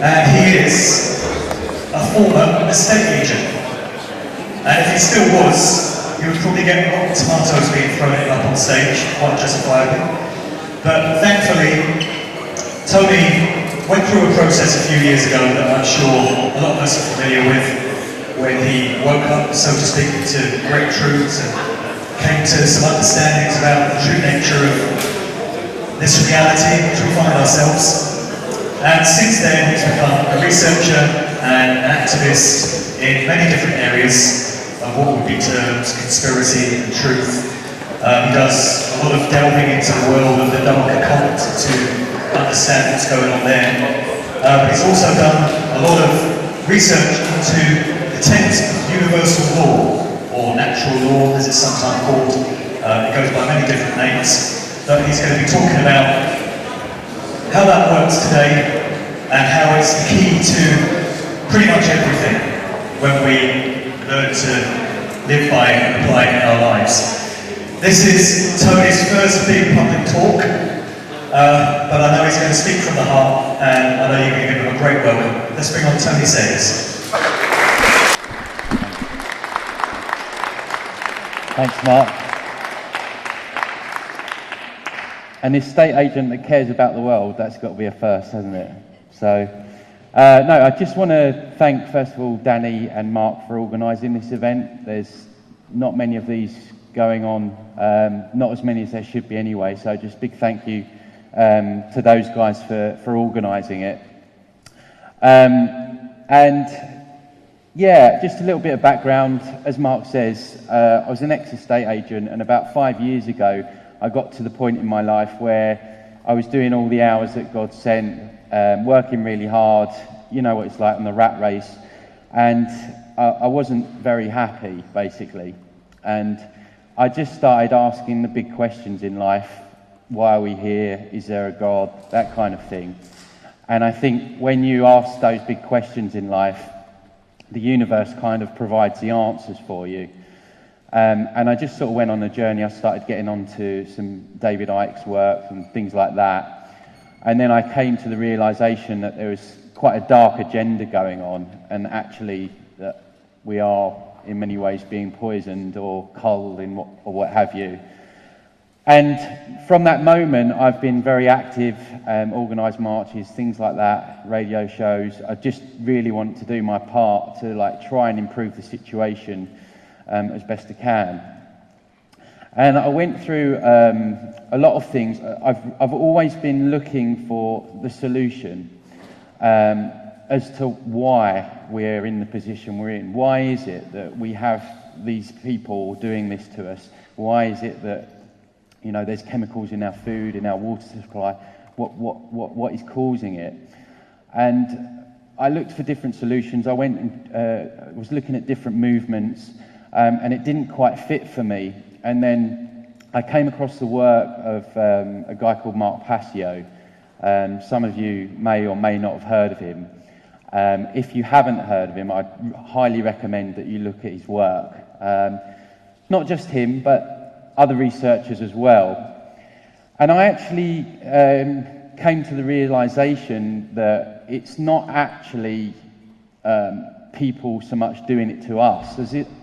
and he is a former estate agent. And if he still was, he would probably get rotten tomatoes being thrown at him up on stage, quite justifiably. But thankfully, Tony went through a process a few years ago that I'm sure a lot of us are familiar with, when he woke up, so to speak, to great truths and came to some understandings about the true nature of this reality in which we find ourselves. And since then, he's become a researcher and an activist in many different areas of what would be termed conspiracy and truth. He does a lot of delving into the world of the dark occult to understand what's going on there. But he's also done a lot of research into the tenets of universal law, or natural law as it's sometimes called. It goes by many different names. But he's going to be talking about how that works today and how it's the key to pretty much everything when we learn to live by and apply it in our lives. This is Tony's first big public talk, but I know he's going to speak from the heart, and I know you're going to give him a great welcome. Let's bring on Tony Sayers. Thanks, Mark. An estate agent that cares about the world, that's got to be a first, hasn't it? So, no, I just want to thank, first of all, Danny and Mark for organising this event. There's not many of these going on, not as many as there should be anyway, so just big thank you to those guys for organising it. And yeah, just a little bit of background. As Mark says, I was an ex-estate agent, and about 5 years ago, I got to the point in my life where I was doing all the hours that God sent, working really hard, you know what it's like on the rat race, and I wasn't very happy, basically. And I just started asking the big questions in life. Why are we here? Is there a God? That kind of thing. And I think when you ask those big questions in life, the universe kind of provides the answers for you. And I just sort of went on a journey. I started getting onto some David Icke's work and things like that. And then I came to the realization that there was quite a dark agenda going on, and actually that we are in many ways being poisoned or culled or what have you. And from that moment, I've been very active, organised marches, things like that, radio shows. I just really want to do my part to try and improve the situation as best I can. And I went through a lot of things. I've always been looking for the solution as to why we're in the position we're in. Why is it that we have these people doing this to us? Why is it that there's chemicals in our food, in our water supply? What is causing it? And I looked for different solutions. I went and was looking at different movements, and it didn't quite fit for me. And then I came across the work of a guy called Mark Passio. Some of you may or may not have heard of him. If you haven't heard of him, I'd highly recommend that you look at his work. Not just him, but other researchers as well. And I actually came to the realization that it's not actually people so much doing it to us.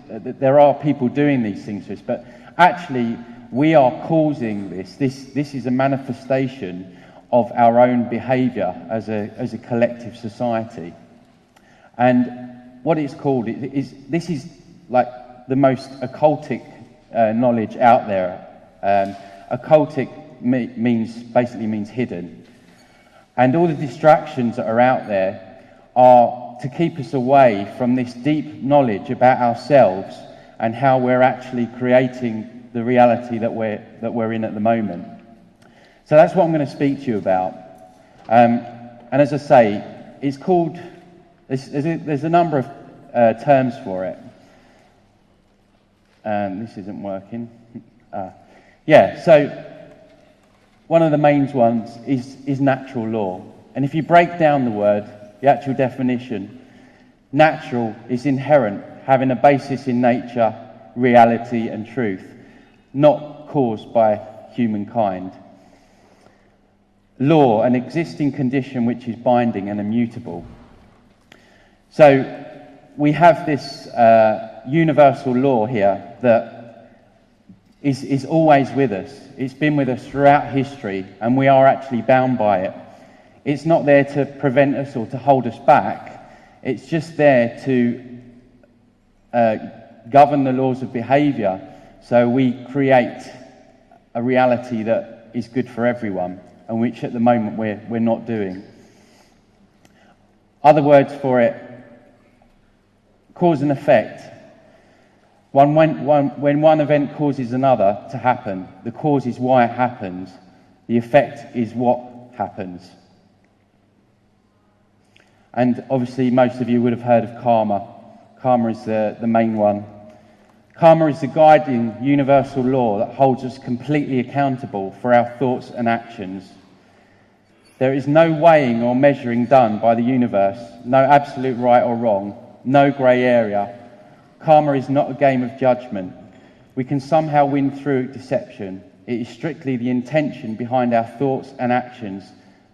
There are people doing these things to us, but actually we are causing this. This is a manifestation of our own behaviour as a collective society. And what it's called, this is like the most occultic knowledge out there. Occultic basically means hidden. And all the distractions that are out there are to keep us away from this deep knowledge about ourselves and how we're actually creating the reality that we're in at the moment. So that's what I'm going to speak to you about. And as I say, it's called, there's a number of terms for it. This isn't working. So one of the main ones is natural law. And if you break down the word, the actual definition, natural is inherent, having a basis in nature, reality and truth, not caused by humankind. Law, an existing condition which is binding and immutable. So we have this universal law here that is always with us. It's been with us throughout history, and we are actually bound by it. It's not there to prevent us or to hold us back. It's just there to govern the laws of behaviour, so we create a reality that is good for everyone, and which at the moment we're not doing. Other words for it: cause and effect. When one event causes another to happen, the cause is why it happens. The effect is what happens. And obviously most of you would have heard of karma. Karma is the main one. Karma is the guiding universal law that holds us completely accountable for our thoughts and actions. There is no weighing or measuring done by the universe, no absolute right or wrong, no grey area. Karma is not a game of judgment. We can somehow win through deception. It is strictly the intention behind our thoughts and actions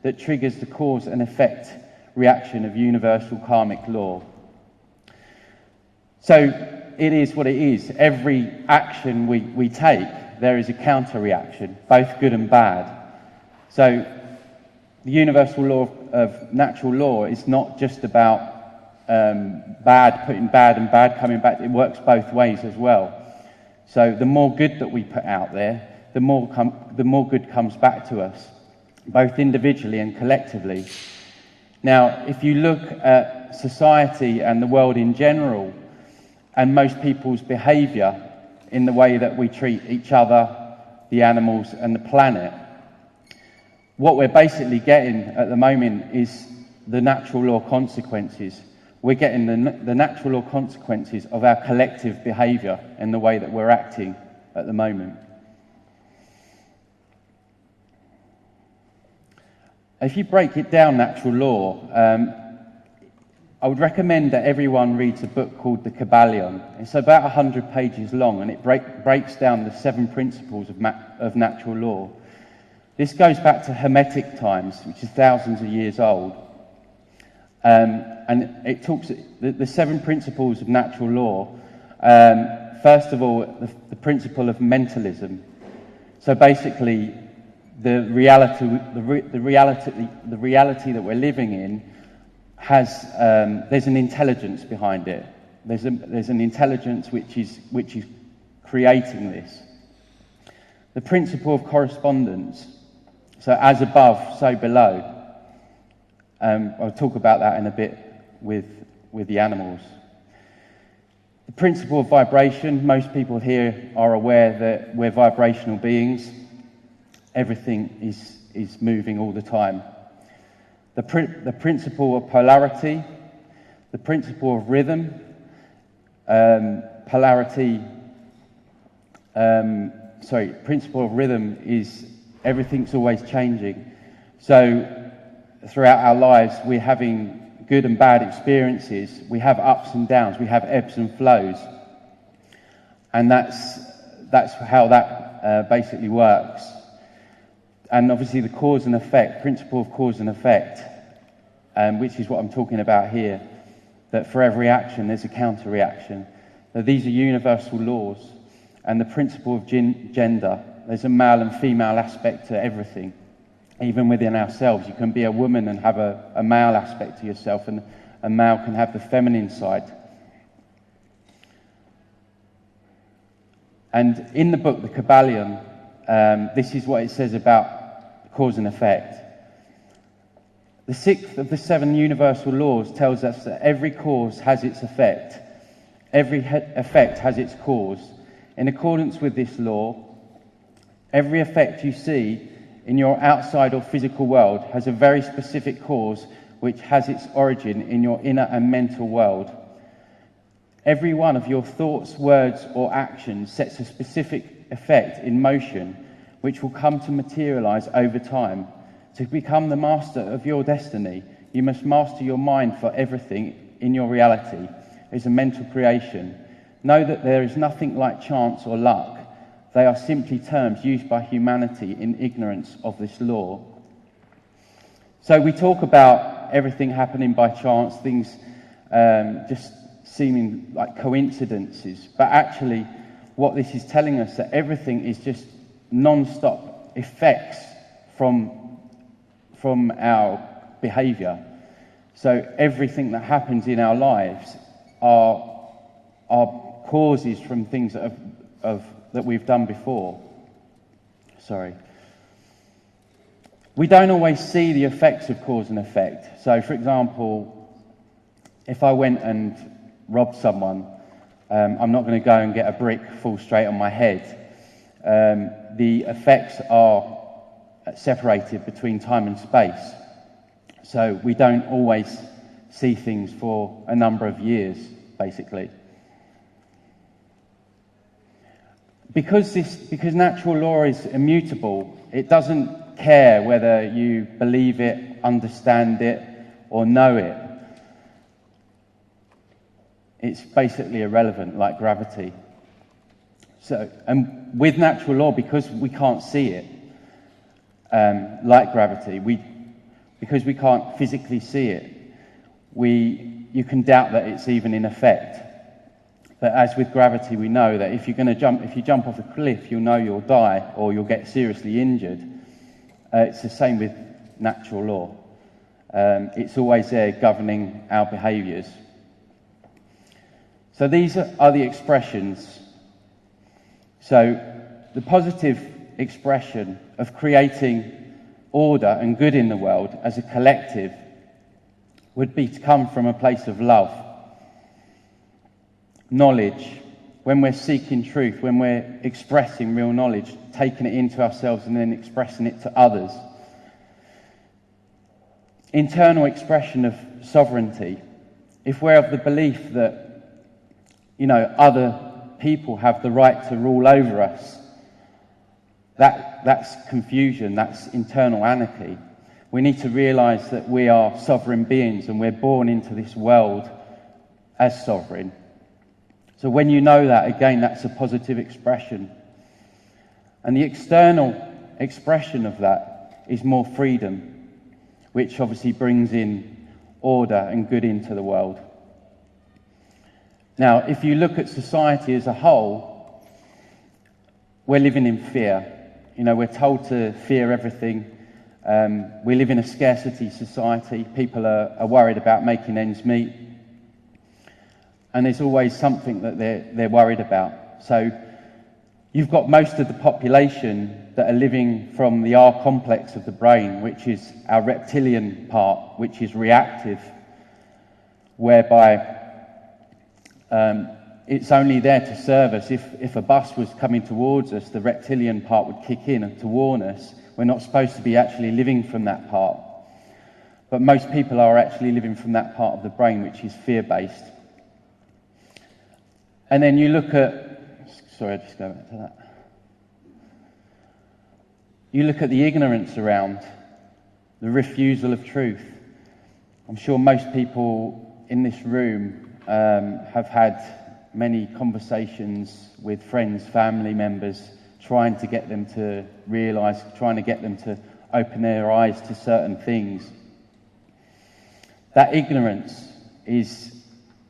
that triggers the cause and effect reaction of universal karmic law. So it is what it is. Every action we take, there is a counter reaction, both good and bad. So the universal law of natural law is not just about bad, putting bad and bad coming back. It works both ways as well. So the more good that we put out there, the more good comes back to us, both individually and collectively. Now, if you look at society and the world in general, and most people's behaviour in the way that we treat each other, the animals and the planet, what we're basically getting at the moment is the natural law consequences. We're getting the natural law consequences of our collective behaviour and the way that we're acting at the moment. If you break it down, natural law, I would recommend that everyone reads a book called The Kybalion. It's about 100 pages long, and it breaks down the 7 principles of natural law. This goes back to Hermetic times, which is thousands of years old. And it talks, the 7 principles of natural law. First of all, the principle of mentalism. So basically, the reality that we're living in has there's an intelligence behind it. There's an intelligence which is creating this. The principle of correspondence. So as above, so below. I'll talk about that in a bit with the animals. The principle of vibration. Most people here are aware that we're vibrational beings. Everything is moving all the time. The principle of polarity, the principle of rhythm. Principle of rhythm is everything's always changing. So throughout our lives, we're having good and bad experiences. We have ups and downs. We have ebbs and flows. And that's how that basically works. And obviously the cause and effect, principle of cause and effect, which is what I'm talking about here, that for every action there's a counter-reaction. That these are universal laws. And the principle of gender, there's a male and female aspect to everything. Even within ourselves, you can be a woman and have a male aspect to yourself, and a male can have the feminine side. And in the book, The Kybalion, this is what it says about cause and effect. The 6th of the 7 universal laws tells us that every cause has its effect. Every effect has its cause. In accordance with this law, every effect you see in your outside or physical world has a very specific cause which has its origin in your inner and mental world. Every one of your thoughts, words or actions sets a specific effect in motion which will come to materialize over time. To become the master of your destiny, you must master your mind, for everything in your reality is a mental creation. Know that there is nothing like chance or luck. They are simply terms used by humanity in ignorance of this law. So we talk about everything happening by chance, things just seeming like coincidences, but actually what this is telling us that everything is just non-stop effects from our behaviour. So everything that happens in our lives are causes from things that we've done before. Sorry. We don't always see the effects of cause and effect. So, for example, if I went and robbed someone, I'm not going to go and get a brick fall straight on my head. The effects are separated between time and space. So we don't always see things for a number of years, basically. Because natural law is immutable, it doesn't care whether you believe it, understand it, or know it. It's basically irrelevant, like gravity. So, and with natural law, because we can't see it, like gravity, because we can't physically see it, you can doubt that it's even in effect. But as with gravity, we know that if you jump off a cliff, you'll know you'll die or you'll get seriously injured. It's the same with natural law. It's always there governing our behaviours. So these are the expressions. So the positive expression of creating order and good in the world as a collective would be to come from a place of love, knowledge. When we're seeking truth, when we're expressing real knowledge, taking it into ourselves and then expressing it to others. Internal expression of sovereignty. If we're of the belief that, other people have the right to rule over us, that's confusion, that's internal anarchy. We need to realise that we are sovereign beings and we're born into this world as sovereign. So when you know that, again, that's a positive expression. And the external expression of that is more freedom, which obviously brings in order and good into the world. Now, if you look at society as a whole, we're living in fear. We're told to fear everything. We live in a scarcity society. People are worried about making ends meet. And there's always something that they're worried about. So you've got most of the population that are living from the R complex of the brain, which is our reptilian part, which is reactive, whereby it's only there to serve us. If a bus was coming towards us, the reptilian part would kick in to warn us. We're not supposed to be actually living from that part. But most people are actually living from that part of the brain, which is fear-based. And then you look at, sorry, I'll just go back to that. You look at the ignorance around, the refusal of truth. I'm sure most people in this room have had many conversations with friends, family members, trying to get them to realise, trying to get them to open their eyes to certain things. That ignorance is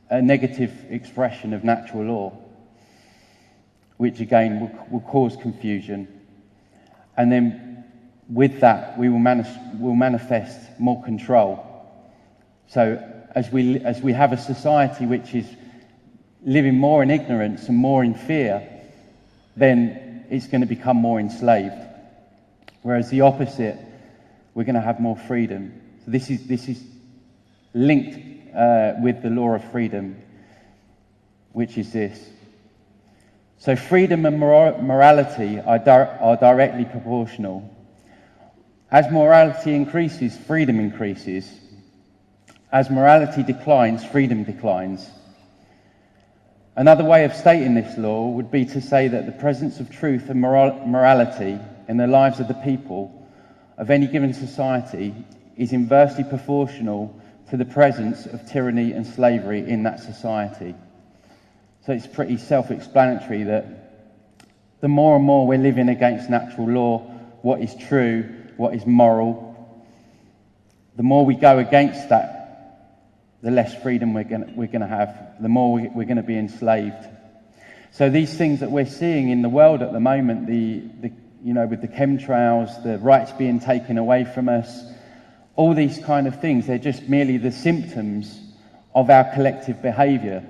a negative expression of natural law, which again will cause confusion. And then with that, we will manifest more control. So as we have a society which is living more in ignorance and more in fear, then it's going to become more enslaved. Whereas the opposite, we're going to have more freedom. So this is linked with the law of freedom, which is this. So freedom and morality are directly proportional. As morality increases, freedom increases. As morality declines, freedom declines. Another way of stating this law would be to say that the presence of truth and morality in the lives of the people of any given society is inversely proportional to the presence of tyranny and slavery in that society. So it's pretty self-explanatory that the more and more we're living against natural law, what is true, what is moral, the more we go against that, the less freedom we're going to have, the more we're going to be enslaved. So these things that we're seeing in the world at the moment, with the chemtrails, the rights being taken away from us, all these kind of things, they're just merely the symptoms of our collective behaviour.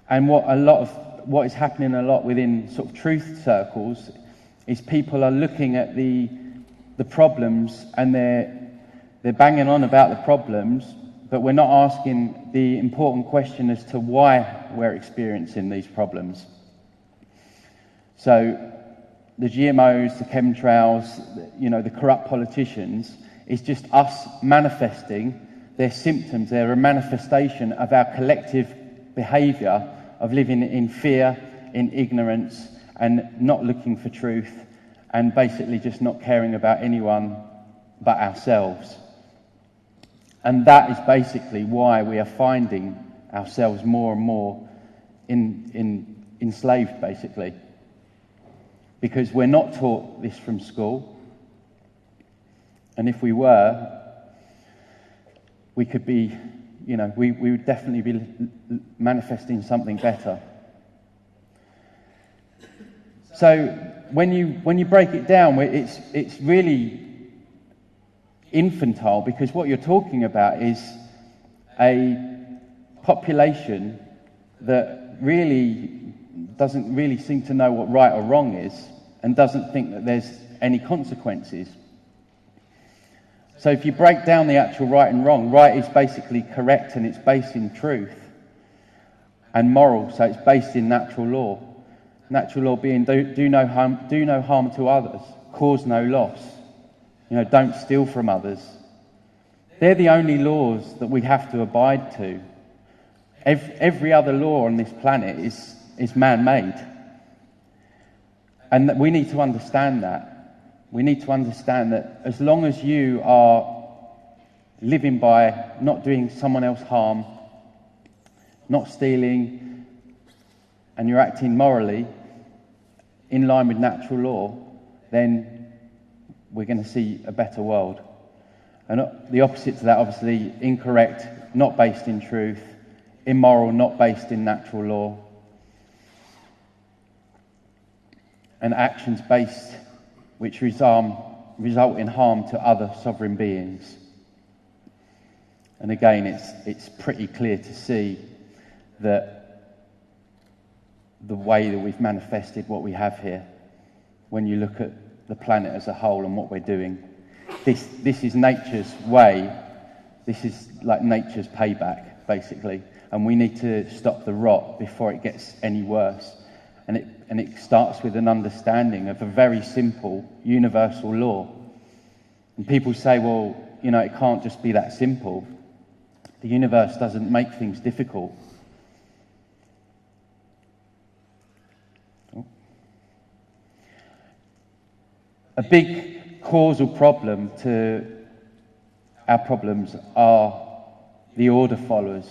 And what is happening a lot within sort of truth circles is people are looking at the problems, and they're banging on about the problems, but we're not asking the important question as to why we're experiencing these problems. So the GMOs, the chemtrails, the corrupt politicians, is just us manifesting their symptoms. They're a manifestation of our collective behaviour of living in fear, in ignorance, and not looking for truth, and basically just not caring about anyone but ourselves. And that is basically why we are finding ourselves more and more enslaved, basically. Because we're not taught this from school, and if we were, we could be, we would definitely be manifesting something better. So when you break it down, it's really infantile, because what you're talking about is a population that really doesn't really seem to know what right or wrong is, and doesn't think that there's any consequences. So if you break down the actual right and wrong, right is basically correct and it's based in truth, and moral, so it's based in natural law. Natural law being do no harm to others, cause no loss, don't steal from others. They're the only laws that we have to abide to. Every other law on this planet is man-made. And we need to understand that. We need to understand that as long as you are living by not doing someone else harm, not stealing, and you're acting morally in line with natural law, then we're going to see a better world. And the opposite to that, obviously, incorrect, not based in truth, immoral, not based in natural law, and actions based which result in harm to other sovereign beings. And again, it's pretty clear to see that the way that we've manifested what we have here, when you look at the planet as a whole and what we're doing, this is nature's way. This is like nature's payback, basically, and we need to stop the rot before it gets any worse. And it starts with an understanding of a very simple universal law. And people say, well, it can't just be that simple. The universe doesn't make things difficult. A big causal problem to our problems are the order followers,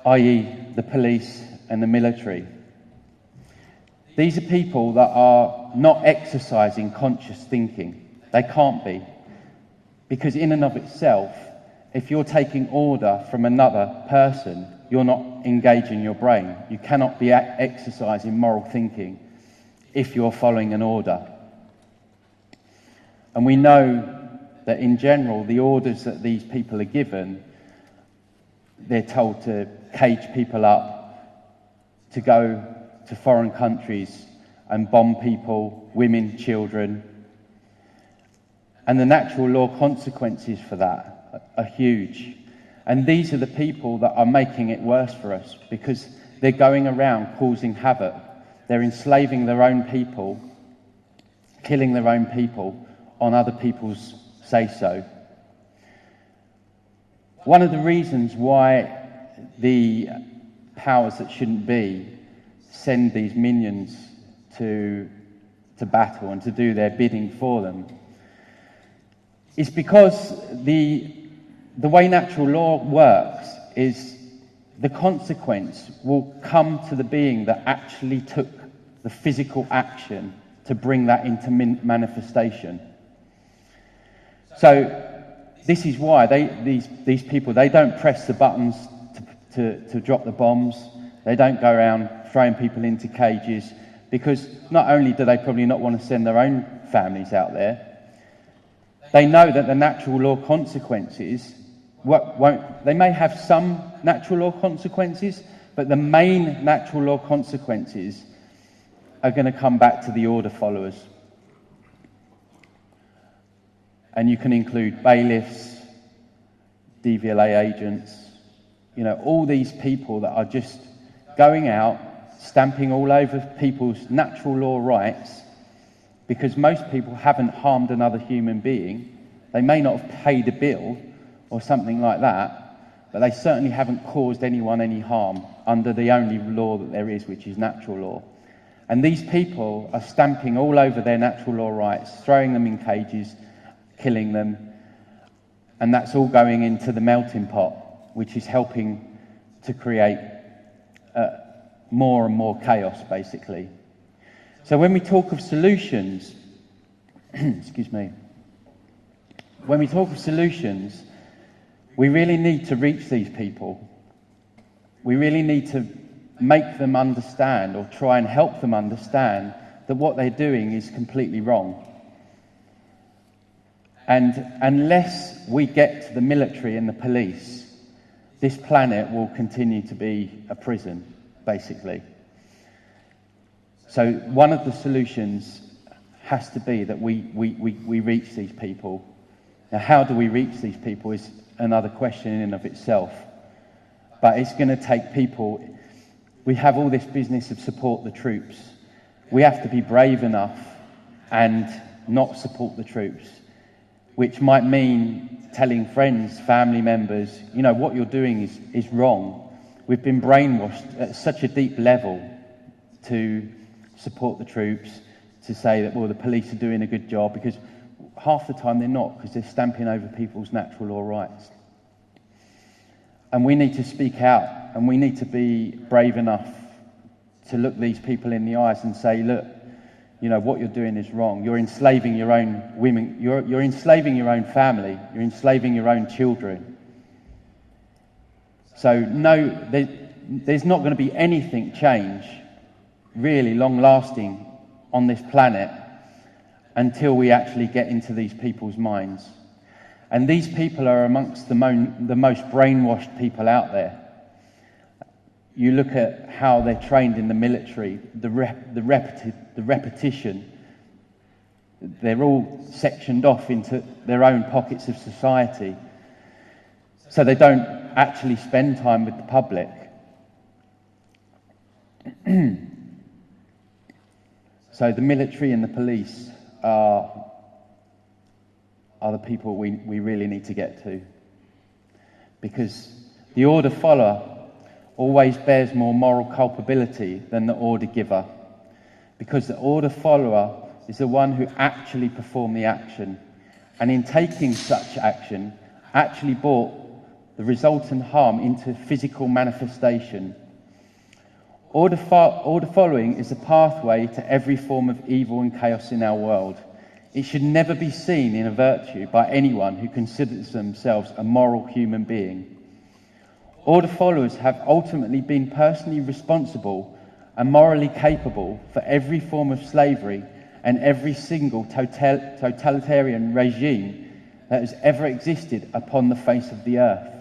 i.e. the police and the military. These are people that are not exercising conscious thinking. They can't be. Because in and of itself, if you're taking order from another person, you're not engaging your brain. You cannot be exercising moral thinking if you're following an order. And we know that in general, the orders that these people are given, they're told to cage people up, to go to foreign countries and bomb people, women, children. And the natural law consequences for that are huge. And these are the people that are making it worse for us, because they're going around causing havoc. They're enslaving their own people, killing their own people on other people's say-so. One of the reasons why the powers that shouldn't be send these minions to battle and to do their bidding for them is because the way natural law works is the consequence will come to the being that actually took the physical action to bring that into manifestation. So This is why these people, they don't press the buttons to drop the bombs. They don't go around throwing people into cages, because not only do they probably not want to send their own families out there, they know that the natural law consequences they may have some natural law consequences, but the main natural law consequences are going to come back to the order followers. And you can include bailiffs, DVLA agents, all these people that are just going out, stamping all over people's natural law rights, because most people haven't harmed another human being. They may not have paid a bill or something like that, but they certainly haven't caused anyone any harm under the only law that there is, which is natural law. And these people are stamping all over their natural law rights, throwing them in cages, killing them, and that's all going into the melting pot, which is helping to create more and more chaos, basically. So when we talk of solutions, excuse me, when we talk of solutions, we really need to reach these people. We really need to make them understand, or try and help them understand, that what they're doing is completely wrong. And unless we get to the military and the police, this planet will continue to be a prison, basically. So one of the solutions has to be that we reach these people. Now, how do we reach these people is another question in and of itself. But it's going to take people. We have all this business of support the troops. We have to be brave enough and not support the troops, which might mean telling friends, family members, what you're doing is wrong. We've been brainwashed at such a deep level to support the troops, to say that, well, the police are doing a good job, because half the time they're not, because they're stamping over people's natural law rights. And we need to speak out, and we need to be brave enough to look these people in the eyes and say, look, what you're doing is wrong. You're enslaving your own women. You're enslaving your own family. You're enslaving your own children. So no, there's not going to be anything change, really long-lasting, on this planet until we actually get into these people's minds. And these people are amongst the most brainwashed people out there. You look at how they're trained in the military, the repetition. They're all sectioned off into their own pockets of society, so they don't actually spend time with the public. So the military and the police are the people we really need to get to, because the order follower always bears more moral culpability than the order giver, because the order follower is the one who actually performed the action, and in taking such action actually brought the resultant harm into physical manifestation. Order following is a pathway to every form of evil and chaos in our world. It should never be seen in a virtue by anyone who considers themselves a moral human being. Order followers have ultimately been personally responsible and morally capable for every form of slavery and every single totalitarian regime that has ever existed upon the face of the earth.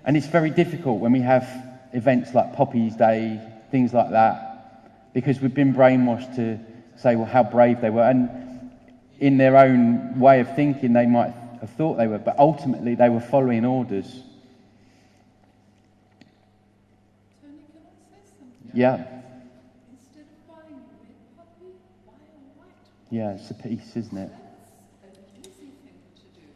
And it's very difficult when we have events like Poppy's Day, things like that, because we've been brainwashed to say, well, how brave they were. And in their own way of thinking, they might have thought they were, but ultimately they were following orders. Tony, can I say something? Yeah. Instead of buying a red puppy, buy a white one. Yeah, it's a piece, isn't it? That's an easy thing to do.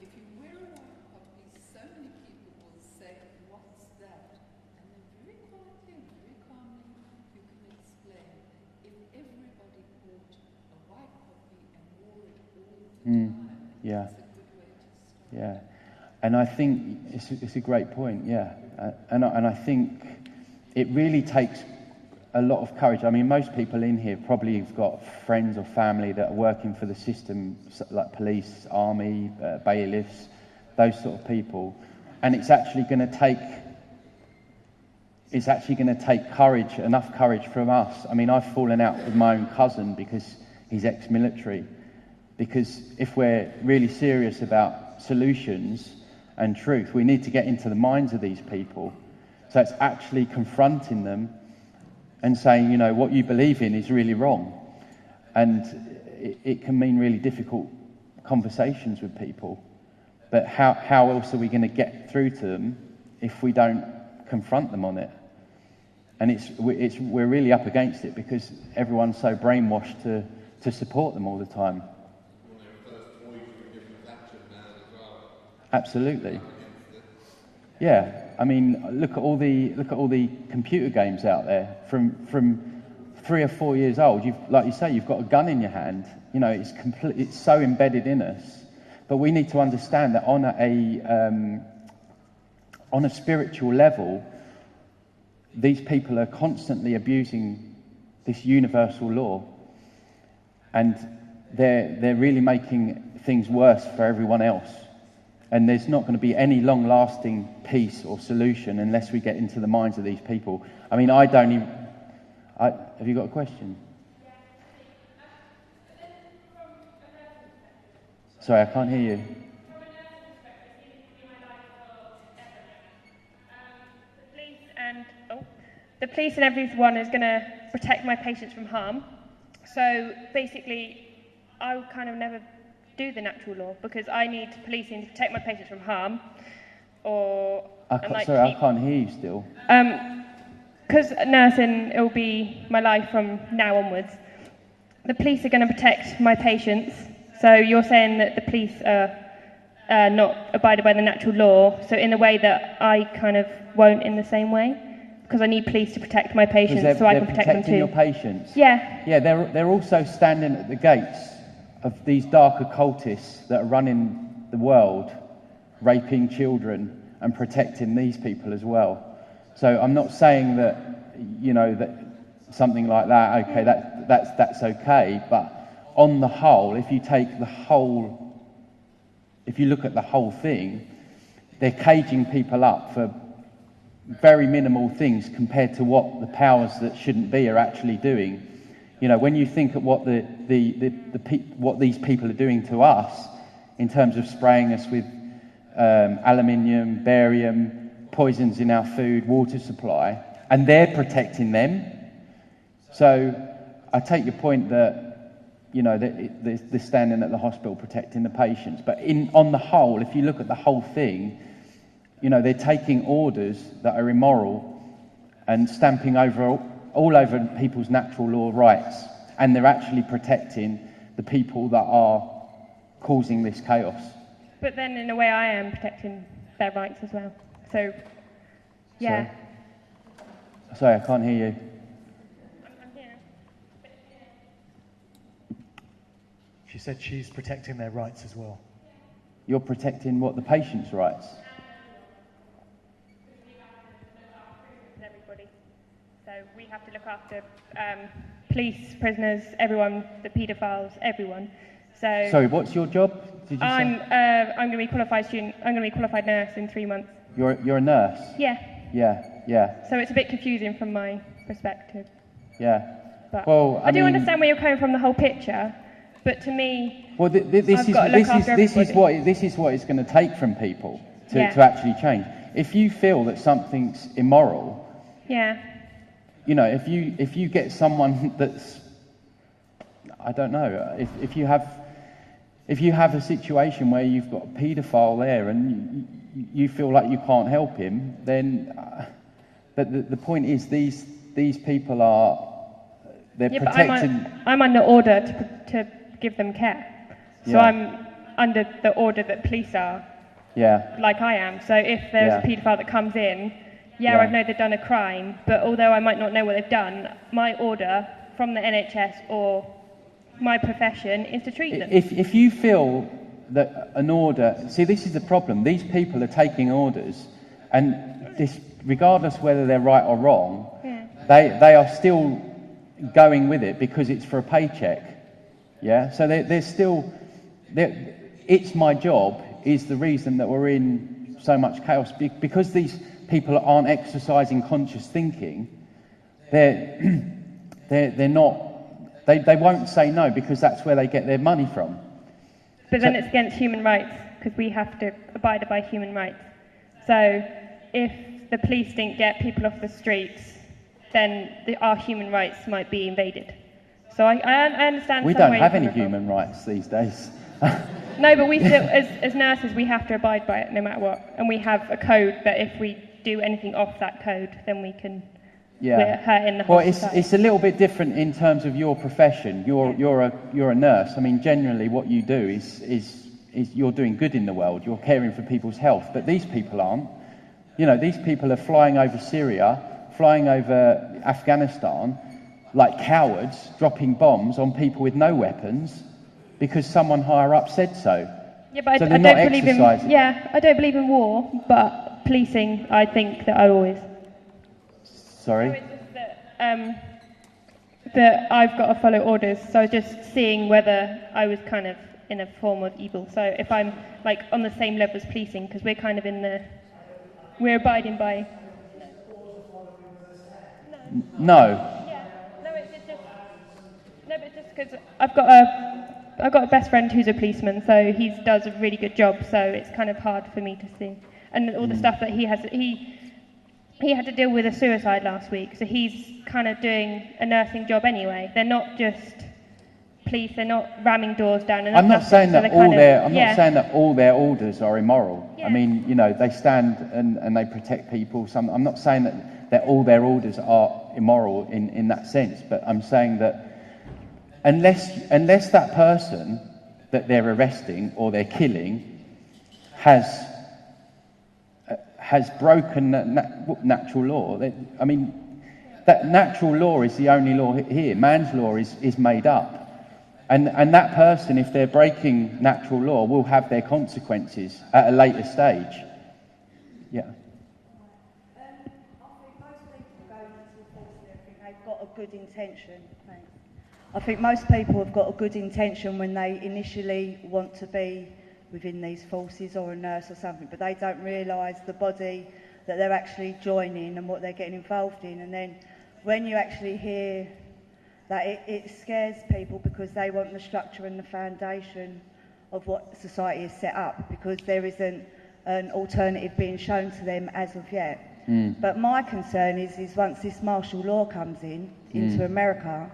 If you wear a white puppy, so many people will say, what's that? And then very quietly and very calmly, you can explain. If everybody bought a white puppy and wore it all the time, Yeah. it's a good way to start. Yeah, and I think it's a great point. Yeah, and I think it really takes a lot of courage. I mean, most people in here probably have got friends or family that are working for the system, like police, army, bailiffs, those sort of people. And it's actually going to take courage, enough courage from us. I mean, I've fallen out with my own cousin because he's ex-military. Because if we're really serious about solutions and truth, we need to get into the minds of these people. So it's actually confronting them and saying, you know, what you believe in is really wrong. And it can mean really difficult conversations with people. But how else are we going to get through to them if we don't confront them on it? And we're really up against it because everyone's so brainwashed to support them all the time. Absolutely. Yeah. I mean, look at all the computer games out there. From 3 or 4 years old, like you say, you've got a gun in your hand. You know, it's so embedded in us. But we need to understand that on a spiritual level, these people are constantly abusing this universal law, and they're really making things worse for everyone else. And there's not going to be any long-lasting peace or solution unless we get into the minds of these people. I mean, have you got a question? Sorry, I can't hear you. The police and everyone is going to protect my patients from harm. So basically, I would kind of never do the natural law because I need policing to protect my patients from harm. I can't hear you still. Because nursing, it will be my life from now onwards. The police are going to protect my patients. So you're saying that the police are not abided by the natural law. So in a way that I kind of won't in the same way. Because I need police to protect my patients so I can protect them too. Your patients? Yeah. Yeah, they're also standing at the gates of these dark occultists that are running the world, raping children and protecting these people as well. So I'm not saying that, you know, that something like that, okay, that's okay, but on the whole, if you look at the whole thing, they're caging people up for very minimal things compared to what the powers that shouldn't be are actually doing. You know, when you think of what what these people are doing to us in terms of spraying us with aluminium, barium, poisons in our food, water supply, and they're protecting them. So I take your point that, you know, they're standing at the hospital protecting the patients. But on the whole, if you look at the whole thing, you know, they're taking orders that are immoral and stamping all over people's natural law rights, and they're actually protecting the people that are causing this chaos. But then in a way I am protecting their rights as well. So, yeah. Sorry, I can't hear you. I'm here. She said she's protecting their rights as well. You're protecting what? The patient's rights? Everybody. So we have to look after police, prisoners, everyone, the paedophiles, everyone. So sorry, what's your job? Did you I'm say? going to be qualified student. I'm going to be qualified nurse in 3 months. You're a nurse? Yeah. Yeah. So it's a bit confusing from my perspective. Yeah. But Well, I do understand where you're coming from, the whole picture. But to me, well, this is what it's going to take from people to actually change. If you feel that something's immoral, yeah. you know, if you get someone that's, I don't know, if you have a situation where you've got a paedophile there and you feel like you can't help him, then but the point is these people they're protecting. But I'm under order to give them care, so I'm under the order that police are. Yeah. Like I am. So if there's a paedophile that comes in, I know they've done a crime, but although I might not know what they've done, my order from the NHS or my profession is to treat them. If you feel that an order, see, this is the problem. These people are taking orders, and this, regardless whether they're right or wrong, they are still going with it because it's for a paycheck. Yeah, so they're still, it's my job is the reason that we're in so much chaos, because these people aren't exercising conscious thinking. They're not, they won't say no because that's where they get their money from. But then it's against human rights, because we have to abide by human rights. So if the police didn't get people off the streets, then our human rights might be invaded. So I understand. We don't have any human rights these days. No, but we still, as nurses, we have to abide by it no matter what. And we have a code that if we do anything off that code, then we can, we're hurting the whole society. It's a little bit different in terms of your profession. You're a nurse. I mean, generally what you do is you're doing good in the world. You're caring for people's health. But these people aren't. You know, these people are flying over Syria, flying over Afghanistan, like cowards, dropping bombs on people with no weapons because someone higher up said so. Yeah, but so I don't believe exercising. I don't believe in war, but policing, I think that I always. Sorry? So it's just that I've got to follow orders, so just seeing whether I was kind of in a form of evil. So if I'm like on the same level as policing, because we're kind of we're abiding by. No. Yeah, no, but it's just because I've got a best friend who's a policeman, so he does a really good job. So it's kind of hard for me to see, and all the stuff that he has. He had to deal with a suicide last week, so he's kind of doing a nursing job anyway. They're not just police; they're not ramming doors down. And I'm not saying that not saying that all their orders are immoral. Yeah. I mean, you know, they stand and they protect people. I'm not saying that all their orders are immoral in that sense, but I'm saying that unless that person that they're arresting or they're killing has broken natural law, I mean, that natural law is the only law here. Man's law is made up. And that person, if they're breaking natural law, will have their consequences at a later stage. Yeah. Good intention. Thanks. I think most people have got a good intention when they initially want to be within these forces or a nurse or something, but they don't realise the body that they're actually joining and what they're getting involved in. And then when you actually hear that, it scares people because they want the structure and the foundation of what society is set up, because there isn't an alternative being shown to them as of yet. But my concern is once this martial law comes into America,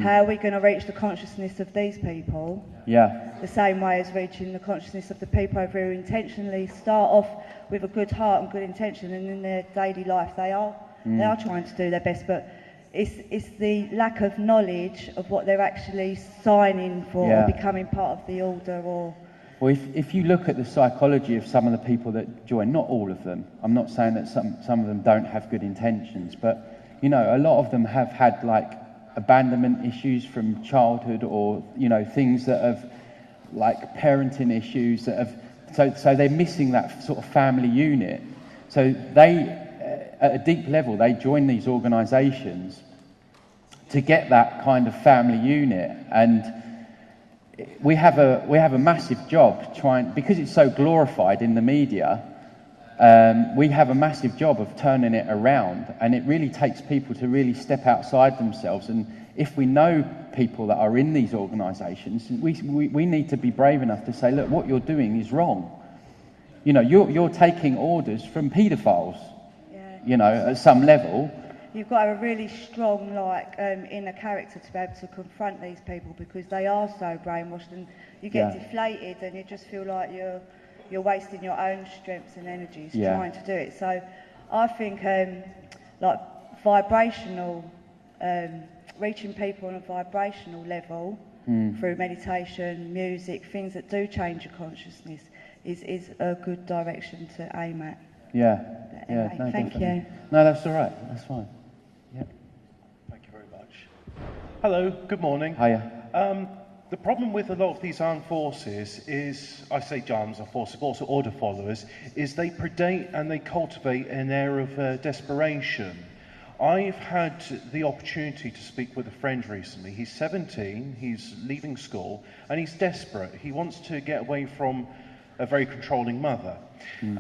how are we going to reach the consciousness of these people? Yeah. The same way as reaching the consciousness of the people over who intentionally start off with a good heart and good intention, and in their daily life they are trying to do their best, but it's the lack of knowledge of what they're actually signing for, or becoming part of the order, or. Well, if you look at the psychology of some of the people that join, not all of them, I'm not saying that some of them don't have good intentions, but, you know, a lot of them have had, like, abandonment issues from childhood, or, you know, things that have, like, parenting issues that have, so they're missing that sort of family unit. So they, at a deep level, they join these organisations to get that kind of family unit, and we have a massive job because it's so glorified in the media. We have a massive job of turning it around, and it really takes people to really step outside themselves. And if we know people that are in these organisations, we need to be brave enough to say, look, what you're doing is wrong. You know, you're taking orders from paedophiles. You know, at some level. You've got to have a really strong, inner character to be able to confront these people, because they are so brainwashed, and you get deflated, and you just feel like you're wasting your own strengths and energies trying to do it. So, I think vibrational, reaching people on a vibrational level through meditation, music, things that do change your consciousness, is a good direction to aim at. Yeah. Anyway, No, thank definitely. you. No, that's all right. That's fine. Yeah. Thank you very much. Hello, good morning. Hiya. The problem with a lot of these armed forces is, I say armed forces, but also order followers, is they predate and they cultivate an air of desperation. I've had the opportunity to speak with a friend recently. He's 17, he's leaving school, and he's desperate. He wants to get away from a very controlling mother.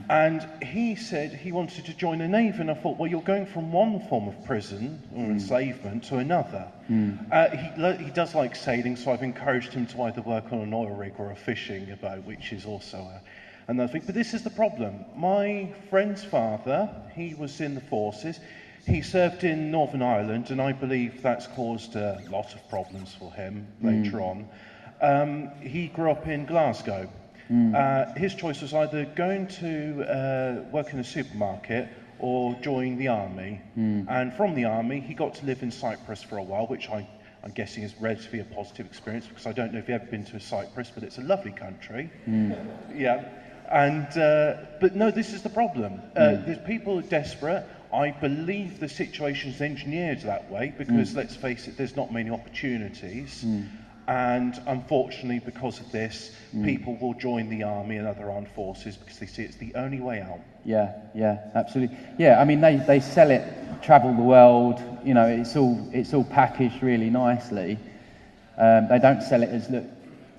And he said he wanted to join the Navy, and I thought, well, you're going from one form of prison or enslavement to another. He does like sailing, so I've encouraged him to either work on an oil rig or a fishing boat, which is also another thing. But this is the problem. My friend's father, he was in the forces. He served in Northern Ireland, and I believe that's caused a lot of problems for him later on. He grew up in Glasgow. His choice was either going to work in a supermarket or join the army. And from the army, he got to live in Cyprus for a while, which I'm guessing is relatively a positive experience, because I don't know if you've ever been to Cyprus, but it's a lovely country. Yeah. And but no, this is the problem. There's people are desperate. I believe the situation's engineered that way because, let's face it, there's not many opportunities. And unfortunately, because of this, people will join the army and other armed forces because they see it's the only way out. Yeah, absolutely. Yeah, I mean, they sell it, travel the world, you know, it's all packaged really nicely. They don't sell it as, look,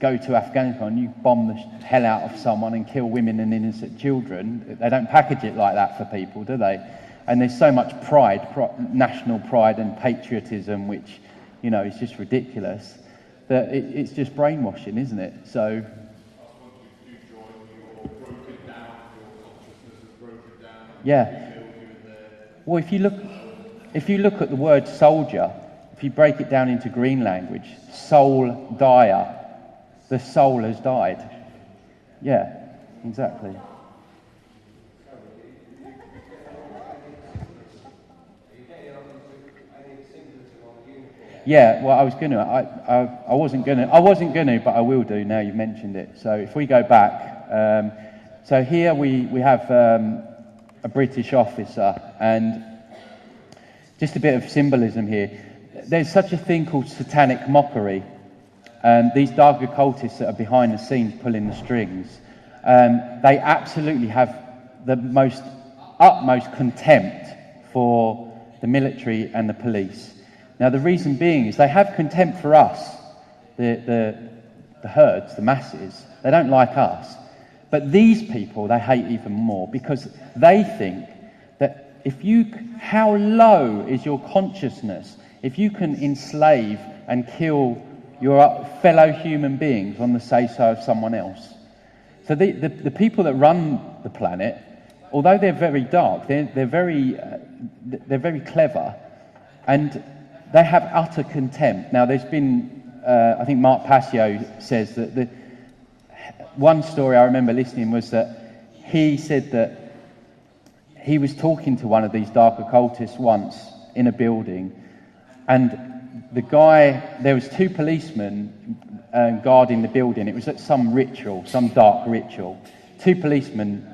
go to Afghanistan, you bomb the hell out of someone and kill women and innocent children. They don't package it like that for people, do they? And there's so much pride, national pride and patriotism, which, you know, is just ridiculous, that it's just brainwashing, isn't it? So... Yeah. Well, if you look at the word soldier, if you break it down into green language, soul dyer, the soul has died. Yeah, exactly. Yeah, well, I wasn't gonna, but I will do now you've mentioned it. So if we go back, so here we have a British officer, and just a bit of symbolism here. There's such a thing called satanic mockery. These dark occultists that are behind the scenes pulling the strings, they absolutely have the utmost contempt for the military and the police. Now, the reason being is they have contempt for us, the herds, the masses. They don't like us. But these people, they hate even more because they think that how low is your consciousness if you can enslave and kill your fellow human beings on the say-so of someone else. So the people that run the planet, although they're very dark, they're very clever, and they have utter contempt. Now, there's been, I think Mark Passio says that one story I remember listening was that he said that he was talking to one of these dark occultists once in a building, and the guy, there was two policemen guarding the building. It was at some ritual, some dark ritual. Two policemen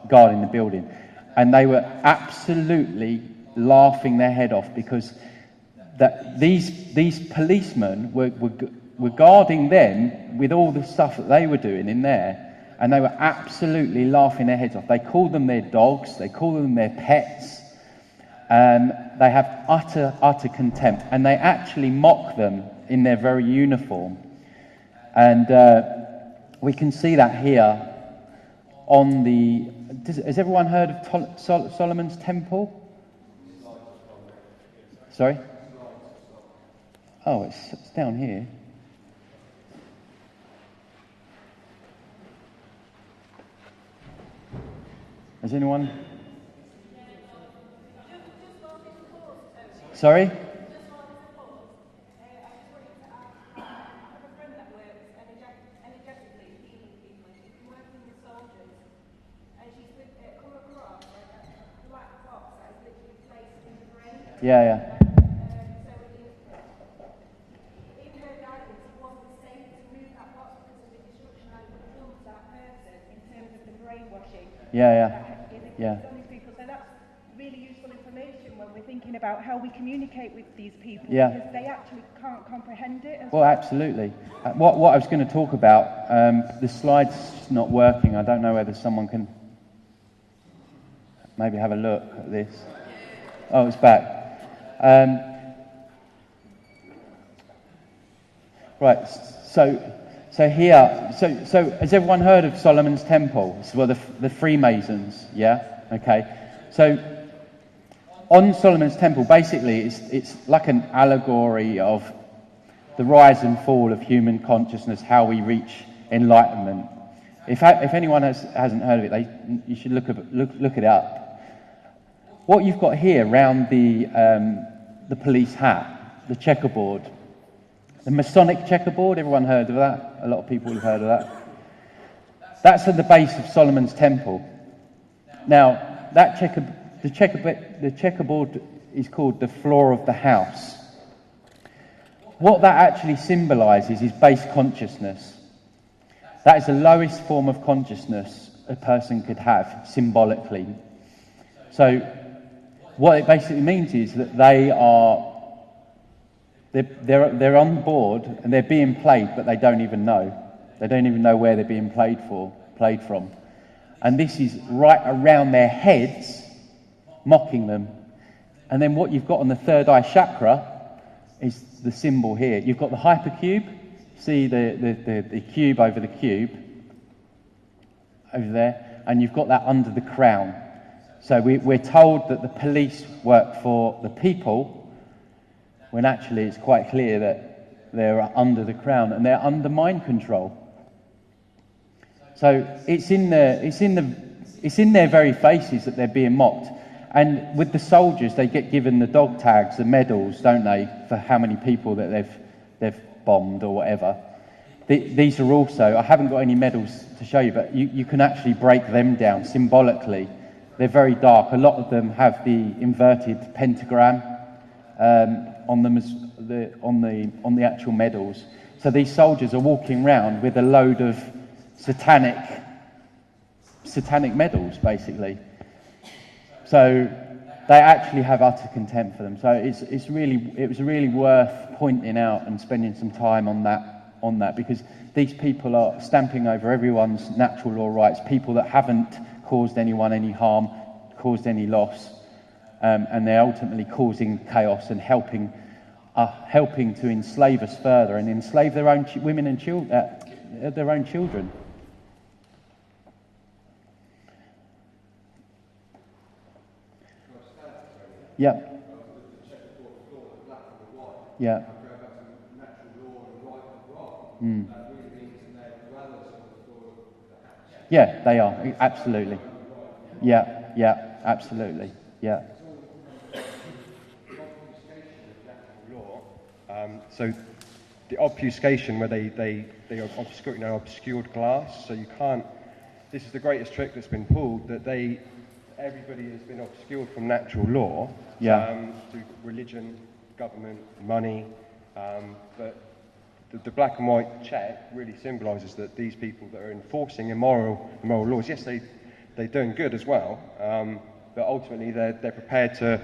guarding the building, and they were absolutely laughing their head off because that these policemen were guarding them with all the stuff that they were doing in there, and they were absolutely laughing their heads off. They called them their dogs, they called them their pets. They have utter contempt, and they actually mock them in their very uniform. And we can see that here on the... Has everyone heard of Solomon's Temple? Sorry? Oh, it's down here. Has anyone? Sorry? Yeah. Yeah. So that's really useful information when we're thinking about how we communicate with these people, Yeah. because they actually can't comprehend it. Well, absolutely. What I was going to talk about, the slide's not working. I don't know whether someone can maybe have a look at this. Oh, it's back. Right. So here. So has everyone heard of Solomon's Temple? It's where the Freemasons. Yeah. Okay. So on Solomon's Temple, basically, it's like an allegory of the rise and fall of human consciousness, how we reach enlightenment. If anyone hasn't heard of it, you should look it up. What you've got here round the police hat, the checkerboard, the Masonic checkerboard, everyone heard of that? A lot of people have heard of that. That's at the base of Solomon's Temple. Now, the checkerboard is called the floor of the house. What that actually symbolises is base consciousness. That is the lowest form of consciousness a person could have, symbolically. So, what it basically means is that they're on board and they're being played, but they don't even know. They don't even know where they're being played from. And this is right around their heads, mocking them. And then what you've got on the third eye chakra is the symbol here. You've got the hypercube. See the cube over the cube over there, and you've got that under the crown. So we're told that the police work for the people, when actually it's quite clear that they're under the crown and they're under mind control. So it's in their very faces that they're being mocked. And with the soldiers, they get given the dog tags, the medals, don't they, for how many people that they've bombed or whatever. These are also, I haven't got any medals to show you, but you can actually break them down symbolically. They're very dark. A lot of them have the inverted pentagram on them on the actual medals. So these soldiers are walking around with a load of satanic medals, basically. So they actually have utter contempt for them. So it was really worth pointing out and spending some time on that because these people are stamping over everyone's natural law rights, people that haven't caused anyone any harm, caused any loss, and they're ultimately causing chaos and helping to enslave us further and enslave their own women and their own children. Yeah. Yeah. Mm. Yeah, they are, absolutely. Yeah, absolutely. Yeah. So the obfuscation where they are obscured glass, so you can't. This is the greatest trick that's been pulled, that everybody has been obscured from natural law, through religion, government, money, but the black and white check really symbolises that these people that are enforcing immoral laws, yes, they're doing good as well, but ultimately they're prepared to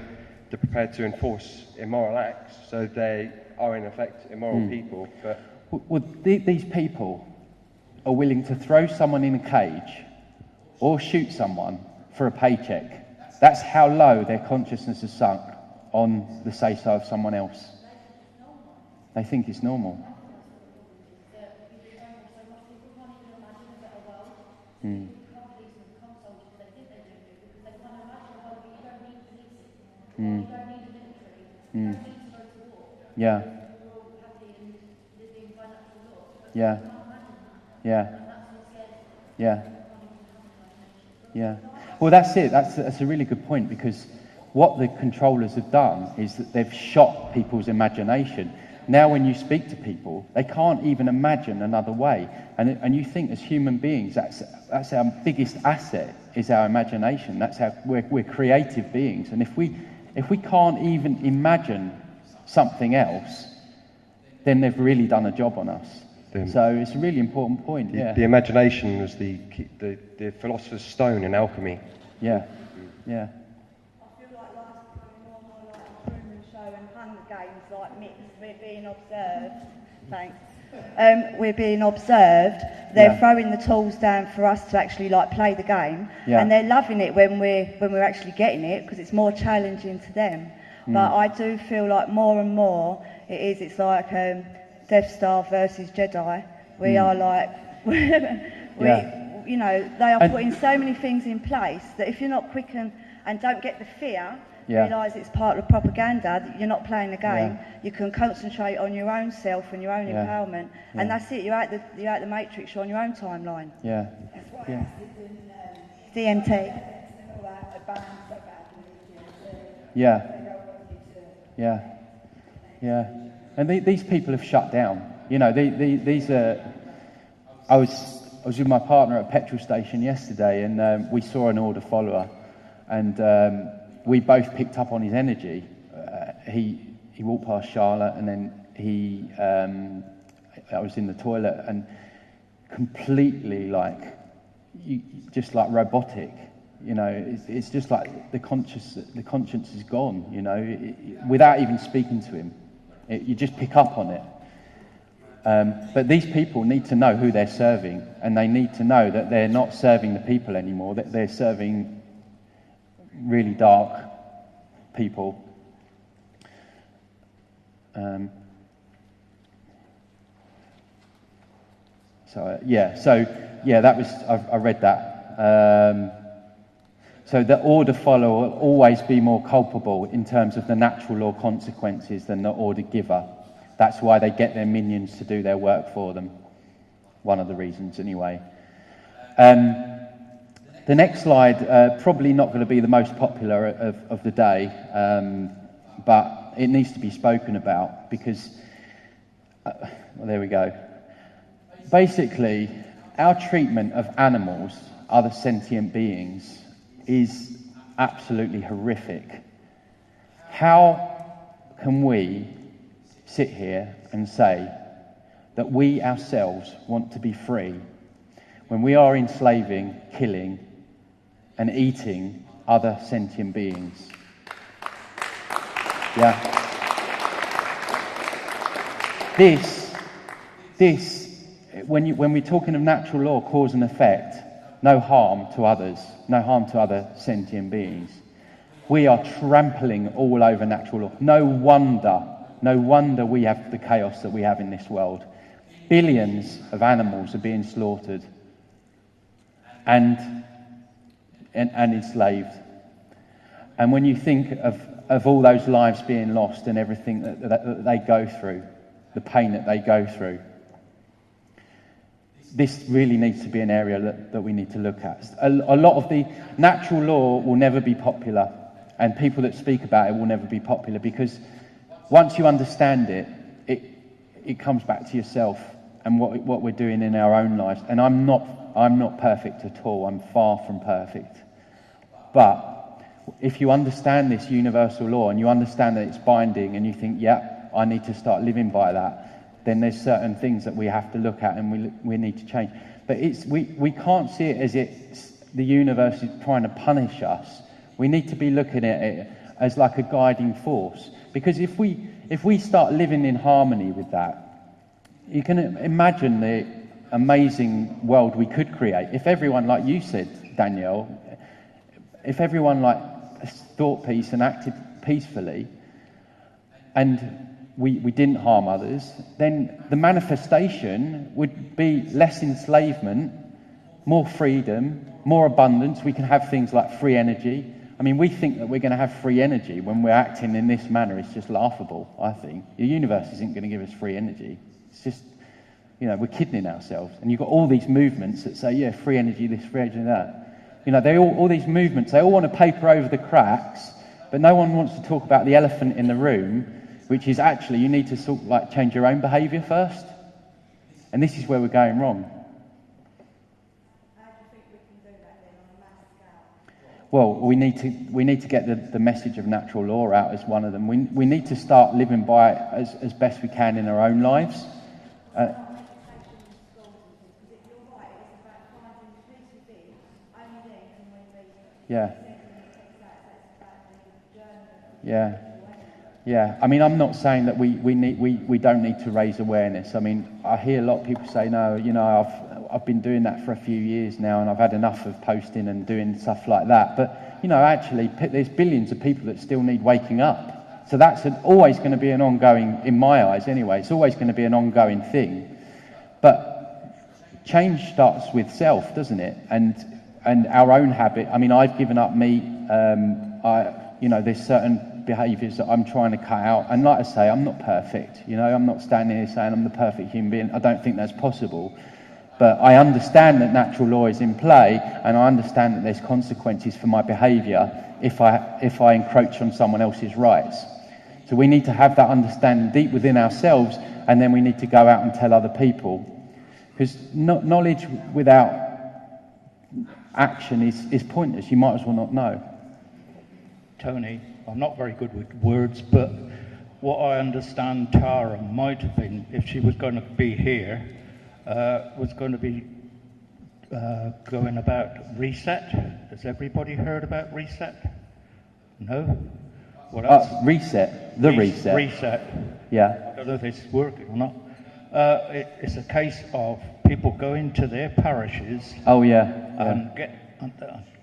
enforce immoral acts, so they are in effect immoral people. But these people are willing to throw someone in a cage or shoot someone for a paycheck. That's how low their consciousness has sunk on the say-so of someone else. They think it's normal. Mm. Mm. Mm. Yeah. Yeah. Yeah. Yeah. Yeah. Well, that's it. That's a really good point, because what the controllers have done is that they've shot people's imagination. Now when you speak to people, they can't even imagine another way. And you think as human beings, that's our biggest asset, is our imagination. That's how we're creative beings. And if we can't even imagine something else, then they've really done a job on us. So it's a really important point. The imagination was the philosopher's stone in alchemy. Yeah. Yeah. I feel like life's becoming more and more like a Truman Show and Hunger Games, like mixed. We're being observed. Thanks. We're being observed, they're Yeah. throwing the tools down for us to actually like play the game, Yeah. and they're loving it when we're actually getting it because it's more challenging to them. But I do feel like more and more it's like Death Star versus Jedi. We are like Yeah. you know, they are And- putting so many things in place that if you're not quick and don't get the fear, Yeah. realise it's part of propaganda, that you're not playing the game, Yeah. you can concentrate on your own self and your own Yeah. empowerment, and Yeah. that's it, you're out the matrix, you're on your own timeline. Yeah. Yeah. DMT. Yeah. Yeah. Yeah. And these people have shut down. You know, these are. I was with my partner at a petrol station yesterday, and we saw an order follower, and we both picked up on his energy. He walked past Charlotte, and then I was in the toilet, and completely just like robotic. You know, it's just like the conscience is gone. You know, without even speaking to him, you just pick up on it. But these people need to know who they're serving, and they need to know that they're not serving the people anymore, that they're serving really dark people. That was, I read that. So the order follower will always be more culpable in terms of the natural law consequences than the order giver. That's why they get their minions to do their work for them. One of the reasons, anyway. The next slide, probably not going to be the most popular of the day, but it needs to be spoken about because, well, there we go. Basically, our treatment of animals, other sentient beings, is absolutely horrific. How can we sit here and say that we ourselves want to be free when we are enslaving, killing, and eating other sentient beings? Yeah. When we're talking of natural law, cause and effect, no harm to others, no harm to other sentient beings. We are trampling all over natural law. No wonder we have the chaos that we have in this world. Billions of animals are being slaughtered and enslaved. And when you think of all those lives being lost and everything that they go through, the pain that they go through, this really needs to be an area that we need to look at. A lot of the natural law will never be popular, and people that speak about it will never be popular, because once you understand it comes back to yourself and what we're doing in our own lives. And I'm not perfect at all. I'm far from perfect. But if you understand this universal law and you understand that it's binding, and you think, yeah, I need to start living by that, then there's certain things that we have to look at and we need to change. But we can't see it as the universe is trying to punish us. We need to be looking at it as like a guiding force. Because if we start living in harmony with that, you can imagine the amazing world we could create. If everyone, like you said, Danielle, if everyone thought peace and acted peacefully, and we didn't harm others, then the manifestation would be less enslavement, more freedom, more abundance. We can have things like free energy. I mean, we think that we're going to have free energy when we're acting in this manner. It's just laughable, I think. The universe isn't going to give us free energy. It's just, we're kidding ourselves. And you've got all these movements that say, yeah, free energy this, free energy that. All these movements, they all want to paper over the cracks, but no one wants to talk about the elephant in the room, which is actually you need to change your own behaviour first. And this is where we're going wrong. How do you think we can do that then on a mass scale? Well, we need to get the message of natural law out as one of them. We need to start living by it as best we can in our own lives. Yeah. Yeah. Yeah, I mean, I'm not saying that we don't need to raise awareness. I mean, I hear a lot of people say, no, you know, I've been doing that for a few years now, and I've had enough of posting and doing stuff like that. But you know, actually, there's billions of people that still need waking up. So that's always going to be an ongoing, in my eyes anyway. It's always going to be an ongoing thing. But change starts with self, doesn't it? And our own habit. I mean, I've given up meat. You know, there's certain behaviours that I'm trying to cut out, and like I say, I'm not perfect. You know, I'm not standing here saying I'm the perfect human being. I don't think that's possible, but I understand that natural law is in play, and I understand that there's consequences for my behaviour if I encroach on someone else's rights. So we need to have that understanding deep within ourselves, and then we need to go out and tell other people, because knowledge without action is pointless. You might as well not know. Tony, I'm not very good with words, but what I understand Tara might have been, if she was going to be here, was going to be going about reset. Has everybody heard about reset? No? Well, that's reset? The reset? Reset. Yeah. I don't know if it's working or not. It's a case of people going to their parishes. Oh, yeah. And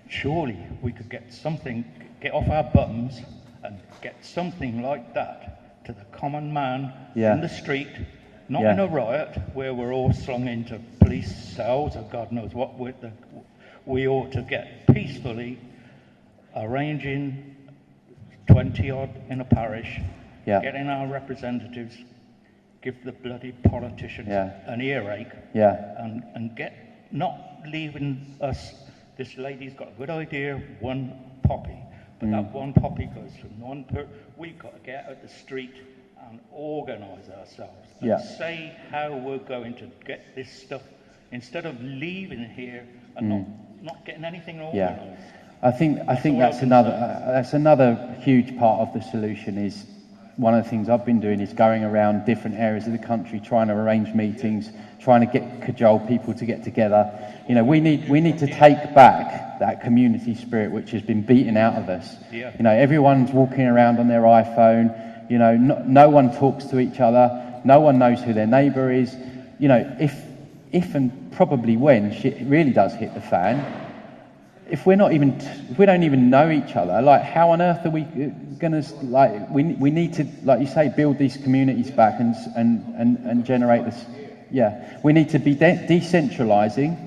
surely we could get something, get off our bums and get something like that to the common man in the street, not in a riot where we're all slung into police cells or God knows what. We ought to get peacefully arranging 20 odd in a parish, getting our representatives, give the bloody politicians an earache, and get, not leaving us. This lady's got a good idea, one poppy, but that one poppy goes from one per. We've got to get out the street and organise ourselves and say how we're going to get this stuff instead of leaving here and not getting anything organised. I think that's another huge part of the solution. Is one of the things I've been doing is going around different areas of the country, trying to arrange meetings, trying to cajole people to get together. You know, we need to take back that community spirit which has been beaten out of us. You know, everyone's walking around on their iPhone. You know, no one talks to each other. No one knows who their neighbour is. You know, if and probably when shit really does hit the fan, if we don't even know each other, like how on earth are we going to, like, we need to, like you say, build these communities back and generate this. We need to be decentralising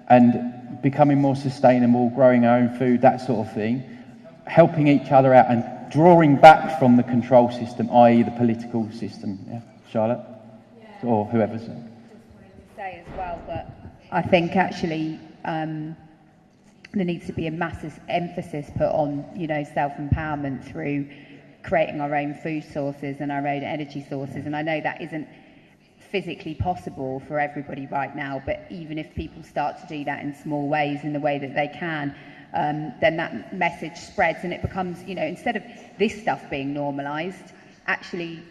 and becoming more sustainable, growing our own food, that sort of thing, helping each other out and drawing back from the control system, i.e. the political system. Charlotte? Or whoever's. Just wanted to say as well that I think actually there needs to be a massive emphasis put on, you know, self-empowerment through creating our own food sources and our own energy sources. And I know that isn't physically possible for everybody right now, but even if people start to do that in small ways, in the way that they can, then that message spreads and it becomes, you know, instead of this stuff being normalised, actually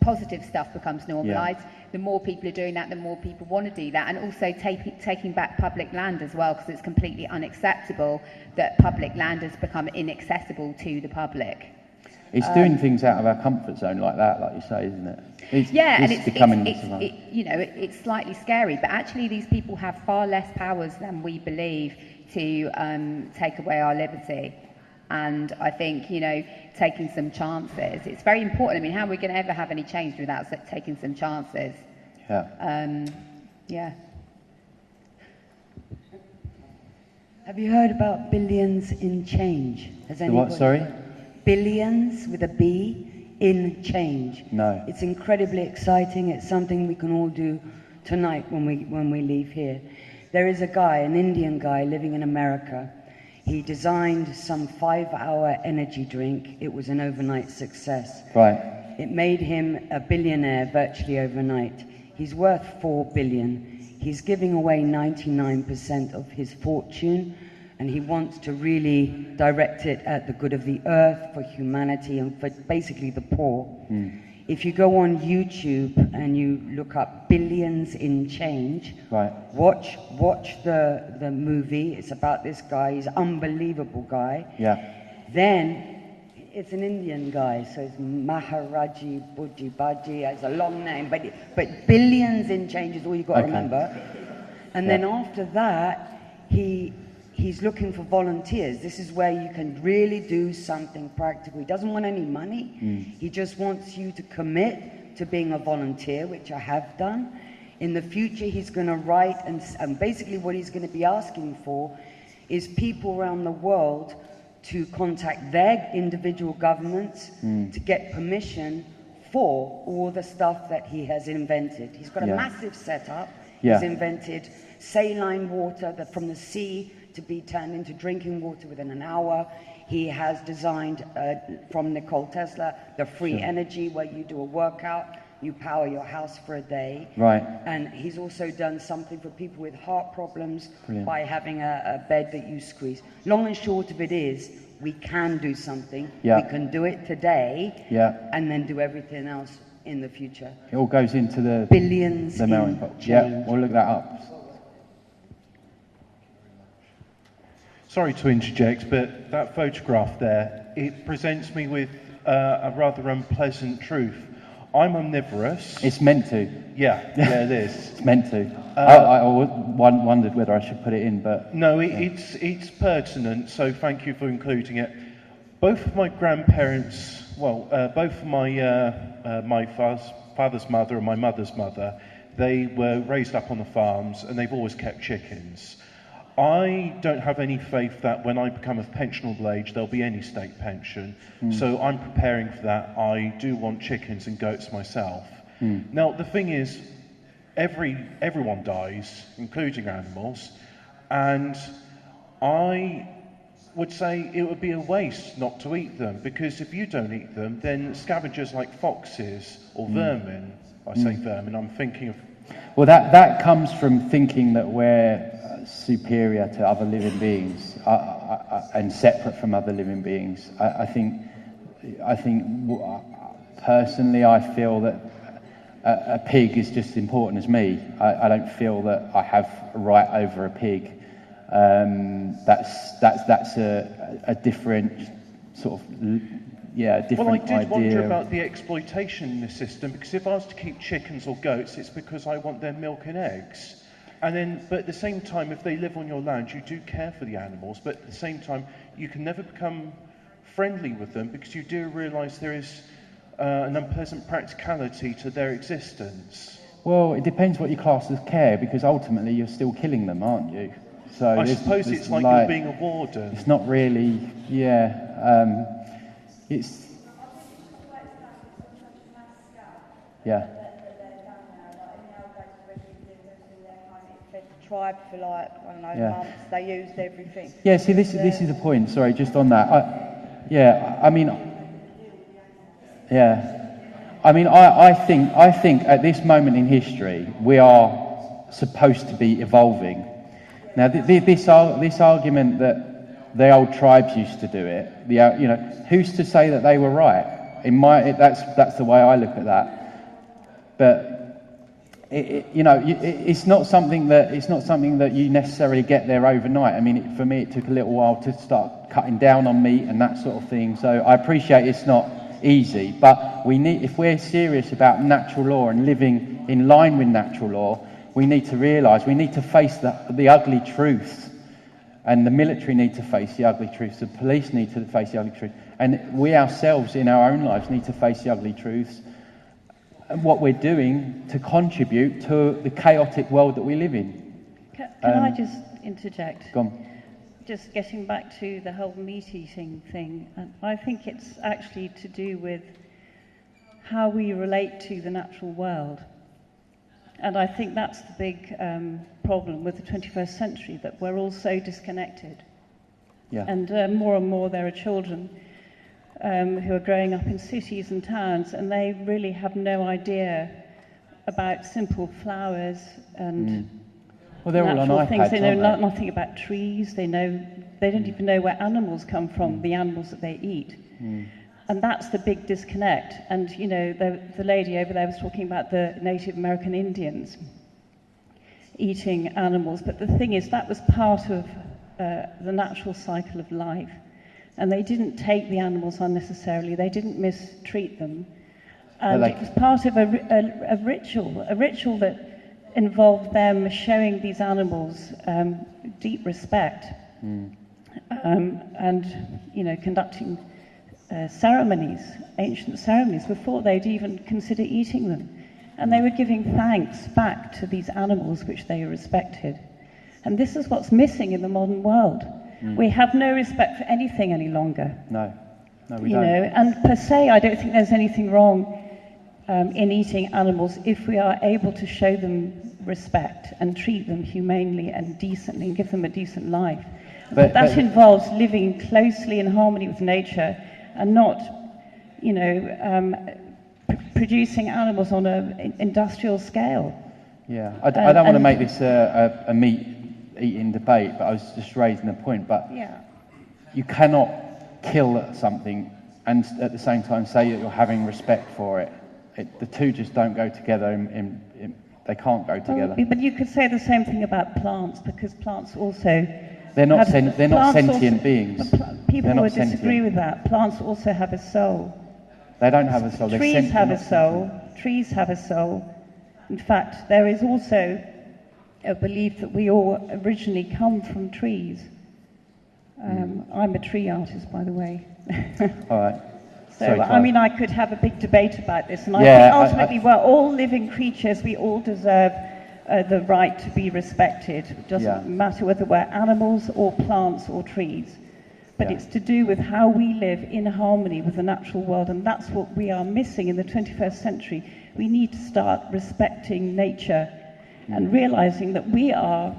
positive stuff becomes normalised. The more people are doing that, the more people want to do that, and also taking back public land as well, because it's completely unacceptable that public land has become inaccessible to the public. It's doing things out of our comfort zone like that, like you say, isn't it? It's slightly scary, but actually these people have far less powers than we believe to take away our liberty. And I think, you know, taking some chances, it's very important. I mean, how are we going to ever have any change without taking some chances? Have you heard about billions in change? Has anybody? What, sorry? Billions with a B in change. No. It's incredibly exciting. It's something we can all do tonight when we leave here. There is a guy, an Indian guy living in America. He designed some 5-hour energy drink. It was an overnight success. Right. It made him a billionaire virtually overnight. He's worth $4 billion. He's giving away 99% of his fortune, and he wants to really direct it at the good of the earth, for humanity, and for basically the poor. If you go on YouTube and you look up Billions in Change, watch the movie. It's about this guy. He's an unbelievable guy. Yeah. Then It's an Indian guy, so it's Maharaji Buddhi Baji. It's a long name, but billions in change is all you've got to remember. And then after that, he's looking for volunteers. This is where you can really do something practical. He doesn't want any money. He just wants you to commit to being a volunteer, which I have done. In the future, he's going to write, and basically what he's going to be asking for is people around the world to contact their individual governments to get permission for all the stuff that he has invented. He's got a massive setup. He's invented saline water from the sea to be turned into drinking water within an hour. He has designed, from Nikola Tesla, the free energy where you do a workout, you power your house for a day. Right. And he's also done something for people with heart problems by having a bed that you squeeze. Long and short of it is, we can do something. We can do it today and then do everything else in the future. It all goes into the billions the melting pot. Yeah, we'll look that up. Sorry to interject, but that photograph there, it presents me with a rather unpleasant truth. I'm omnivorous. It's meant to. Yeah, it is. It's meant to. I wondered whether I should put it in, but... No, it's pertinent, so thank you for including it. Both of my grandparents, both of my father's mother and my mother's mother, they were raised up on the farms and they've always kept chickens. I don't have any faith that when I become of pensionable age there'll be any state pension, so I'm preparing for that. I do want chickens and goats myself. Now the thing is, everyone dies, including animals, and I would say it would be a waste not to eat them, because if you don't eat them, then scavengers like foxes or vermin, I say vermin, I'm thinking of... Well, that comes from thinking that we're superior to other living beings and separate from other living beings. I think personally, I feel that a pig is just as important as me. I don't feel that I have a right over a pig. That's a different sort of different Well, I did idea. wonder about the exploitation in this system, because if I was to keep chickens or goats, it's because I want their milk and eggs. And then, but at the same time, if they live on your land, you do care for the animals, but at the same time, you can never become friendly with them, because you do realise there is an unpleasant practicality to their existence. Well, it depends what you class as care, because ultimately you're still killing them, aren't you? So I suppose it's like you're being a warden. It's not really, it's... Yeah. Tribe for like, I don't know, months, they used everything. Yeah, see, this is the point, sorry, just on that. I think at this moment in history, we are supposed to be evolving. Now, this argument that the old tribes used to do it, who's to say that they were right? That's the way I look at that. But it's not something that you necessarily get there overnight. I mean, for me, it took a little while to start cutting down on meat and that sort of thing. So I appreciate it's not easy, but if we're serious about natural law and living in line with natural law, we need to realise we need to face the ugly truth, and the military need to face the ugly truths. The police need to face the ugly truth, and we ourselves in our own lives need to face the ugly truths. What we're doing to contribute to the chaotic world that we live in. Can I just interject? Go on. Just getting back to the whole meat eating thing, I think it's actually to do with how we relate to the natural world. And I think that's the big problem with the 21st century, that we're all so disconnected. Yeah. And more there are children who are growing up in cities and towns, and they really have no idea about simple flowers and they're all on natural iPads, things. They know aren't they? nothing about trees. They don't even know where animals come from, the animals that they eat. And that's the big disconnect. And the lady over there was talking about the Native American Indians eating animals, but the thing is that was part of the natural cycle of life. And they didn't take the animals unnecessarily, they didn't mistreat them. And Like- it was part of a ritual that involved them showing these animals deep respect. And, you know, conducting ceremonies, ancient ceremonies, before they'd even consider eating them. And they were giving thanks back to these animals which they respected. And this is what's missing in the modern world. We have no respect for anything any longer. No, we You don't. know, and per se, I don't think there's anything wrong in eating animals if we are able to show them respect and treat them humanely and decently and give them a decent life. But that involves living closely in harmony with nature and not, you know, producing animals on an industrial scale. Yeah, I don't want to make this a meat-eating debate, but I was just raising a point. But Yeah. you cannot kill something and at the same time say that you're having respect for it. The two just don't go together. They can't go together. But you could say the same thing about plants, because plants also... They're not have- sentient also- beings. People They're not would disagree sentient. with that. Plants also have a soul. They don't have a soul. They're Trees sentient, have a not soul. Trees have a soul. In fact, there is also a belief that we all originally come from trees. I'm a tree artist, by the way. All right. So, Sorry, I Clive. mean, I could have a big debate about this, and I Yeah, think ultimately we're all living creatures. We all deserve the right to be respected. It doesn't matter whether we're animals or plants or trees. But it's to do with how we live in harmony with the natural world, and that's what we are missing in the 21st century. We need to start respecting nature and realizing that we are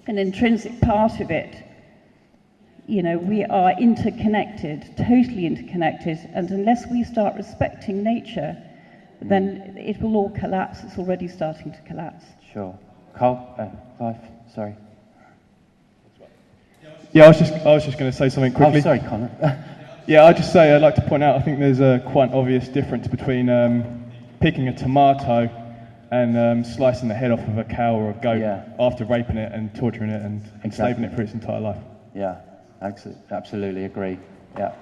an intrinsic part of it. You know, we are interconnected, totally interconnected, and unless we start respecting nature, then it will all collapse. It's already starting to collapse. Sure. Carl? Clive? Sorry. Yeah, I was just going to say something quickly. Oh, sorry, Connor. Yeah, I'd like to point out, I think there's a quite an obvious difference between picking a tomato and slicing the head off of a cow or a goat after raping it and torturing it and enslaving it for its entire life. Yeah, absolutely agree. Yeah.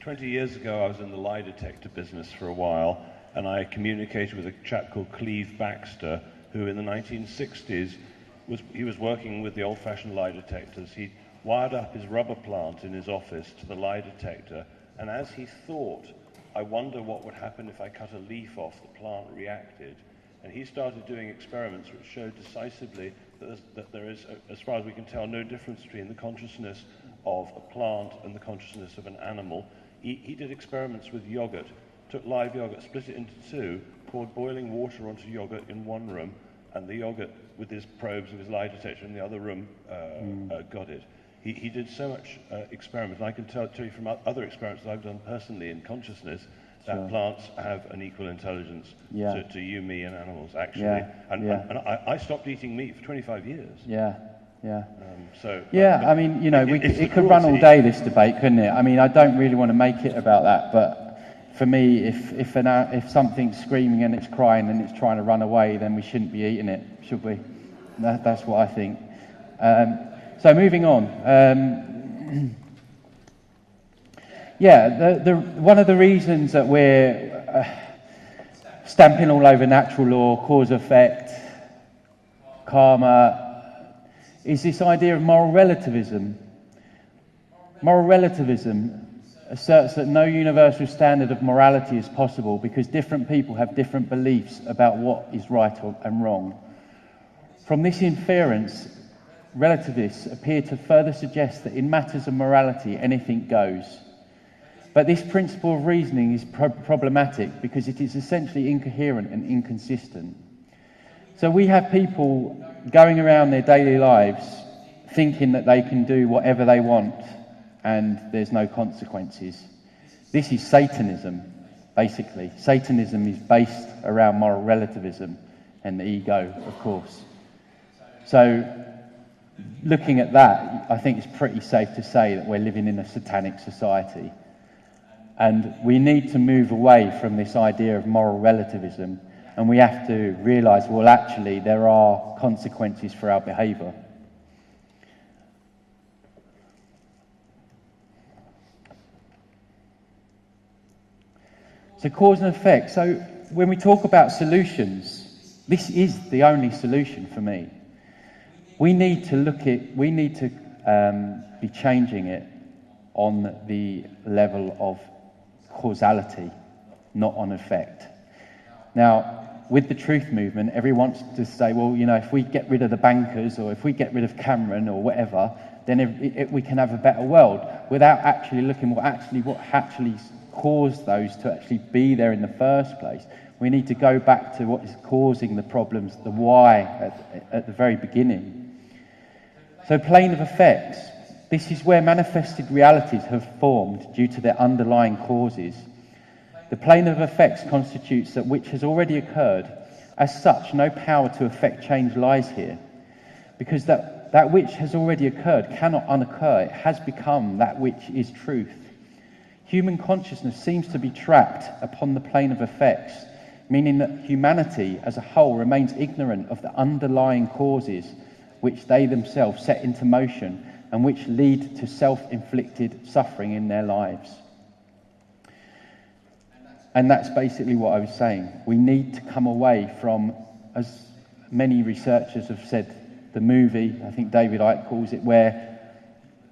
20 years ago, I was in the lie detector business for a while, and I communicated with a chap called Cleve Baxter, who in the 1960s was working with the old-fashioned lie detectors. He wired up his rubber plant in his office to the lie detector, and as he thought, I wonder what would happen if I cut a leaf off, the plant reacted. And he started doing experiments which showed decisively that there is, as far as we can tell, no difference between the consciousness of a plant and the consciousness of an animal. He did experiments with yogurt, took live yogurt, split it into two, poured boiling water onto yogurt in one room, and the yogurt with his probes of his lie detector in the other room got it. He did so much experiments, and I can tell you from other experiments that I've done personally in consciousness that plants have an equal intelligence to you, me, and animals, actually. And I stopped eating meat for 25 years. I mean, you know, it could run all day, this debate, couldn't it? I mean, I don't really want to make it about that, but for me, if something's screaming and it's crying and it's trying to run away, then we shouldn't be eating it, should we? That's what I think. So moving on. One of the reasons that we're stamping all over natural law, cause effect, karma, is this idea of moral relativism. Moral relativism asserts that no universal standard of morality is possible because different people have different beliefs about what is right and wrong. From this inference, relativists appear to further suggest that in matters of morality, anything goes. But this principle of reasoning is problematic because it is essentially incoherent and inconsistent. So we have people going around their daily lives thinking that they can do whatever they want and there's no consequences. This is Satanism, basically. Satanism is based around moral relativism and the ego, of course. So looking at that, I think it's pretty safe to say that we're living in a satanic society. And we need to move away from this idea of moral relativism, and we have to realise, well, actually, there are consequences for our behaviour. So cause and effect. So when we talk about solutions, this is the only solution for me. We need to be changing it on the level of causality, not on effect. Now, with the truth movement, everyone wants to say, well, you know, if we get rid of the bankers or if we get rid of Cameron or whatever, then we can have a better world, without actually looking what actually caused those to actually be there in the first place. We need to go back to what is causing the problems, the why at the very beginning. So plane of effects, this is where manifested realities have formed due to their underlying causes. The plane of effects constitutes that which has already occurred. As such, no power to effect change lies here, because that which has already occurred cannot unoccur. It has become that which is truth. Human consciousness seems to be trapped upon the plane of effects, meaning that humanity as a whole remains ignorant of the underlying causes which they themselves set into motion and which lead to self-inflicted suffering in their lives. And that's basically what I was saying. We need to come away from, as many researchers have said, the movie, I think David Icke calls it, where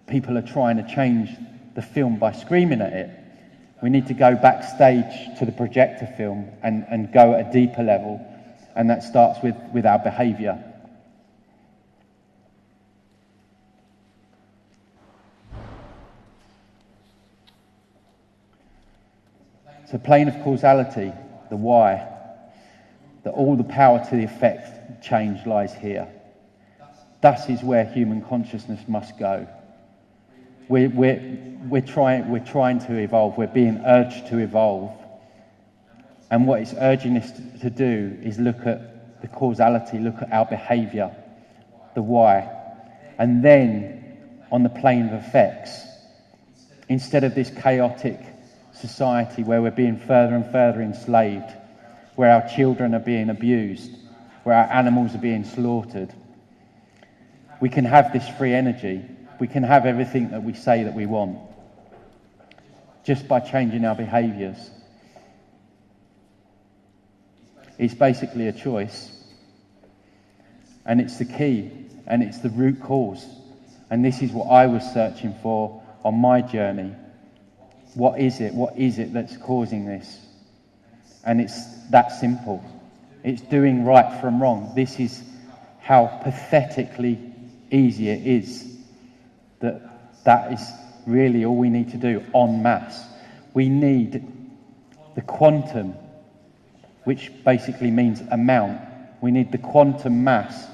people are trying to change the film by screaming at it. We need to go backstage to the projector film and go at a deeper level, and that starts with our behaviour. So plane of causality, the why, that all the power to the effect change lies here. That is where human consciousness must go. We're trying to evolve. We're being urged to evolve. And what it's urging us to do is look at the causality, look at our behaviour, the why. And then, on the plane of effects, instead of this chaotic society where we're being further and further enslaved, where our children are being abused, where our animals are being slaughtered, we can have this free energy. We can have everything that we say that we want, just by changing our behaviours. It's basically a choice, and it's the key, and it's the root cause. And this is what I was searching for on my journey. What is it? What is it that's causing this? And it's that simple. It's doing right from wrong. This is how pathetically easy it is. That is really all we need to do en masse. We need the quantum, which basically means amount. We need the quantum mass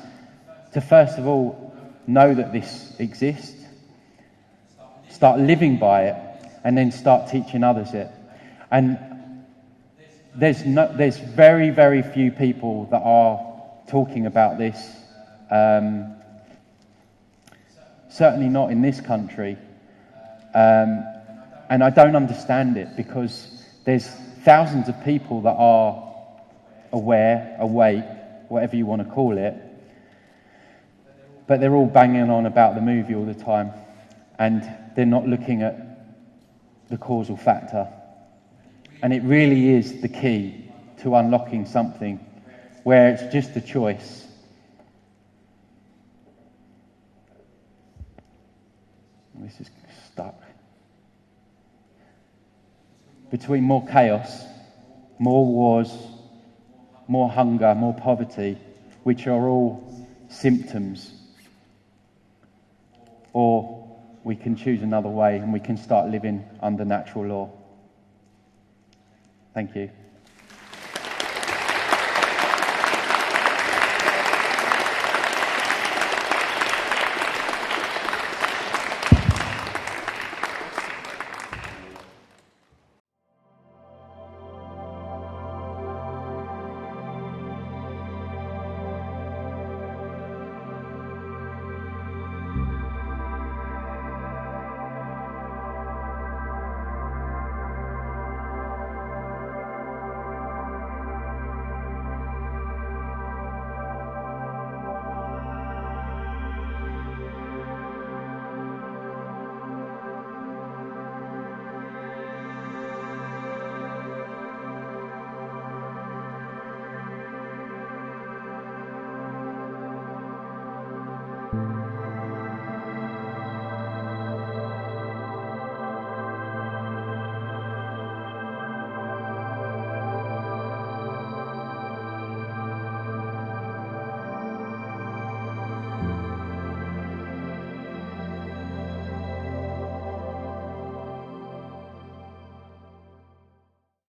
to first of all know that this exists, start living by it, and then start teaching others it. And there's very, very few people that are talking about this. Certainly not in this country. And I don't understand it, because there's thousands of people that are aware, awake, whatever you want to call it, but they're all banging on about the movie all the time, and they're not looking at the causal factor. And it really is the key to unlocking something where it's just a choice. This is stuck. Between more chaos, more wars, more hunger, more poverty, which are all symptoms, or we can choose another way and we can start living under natural law. Thank you.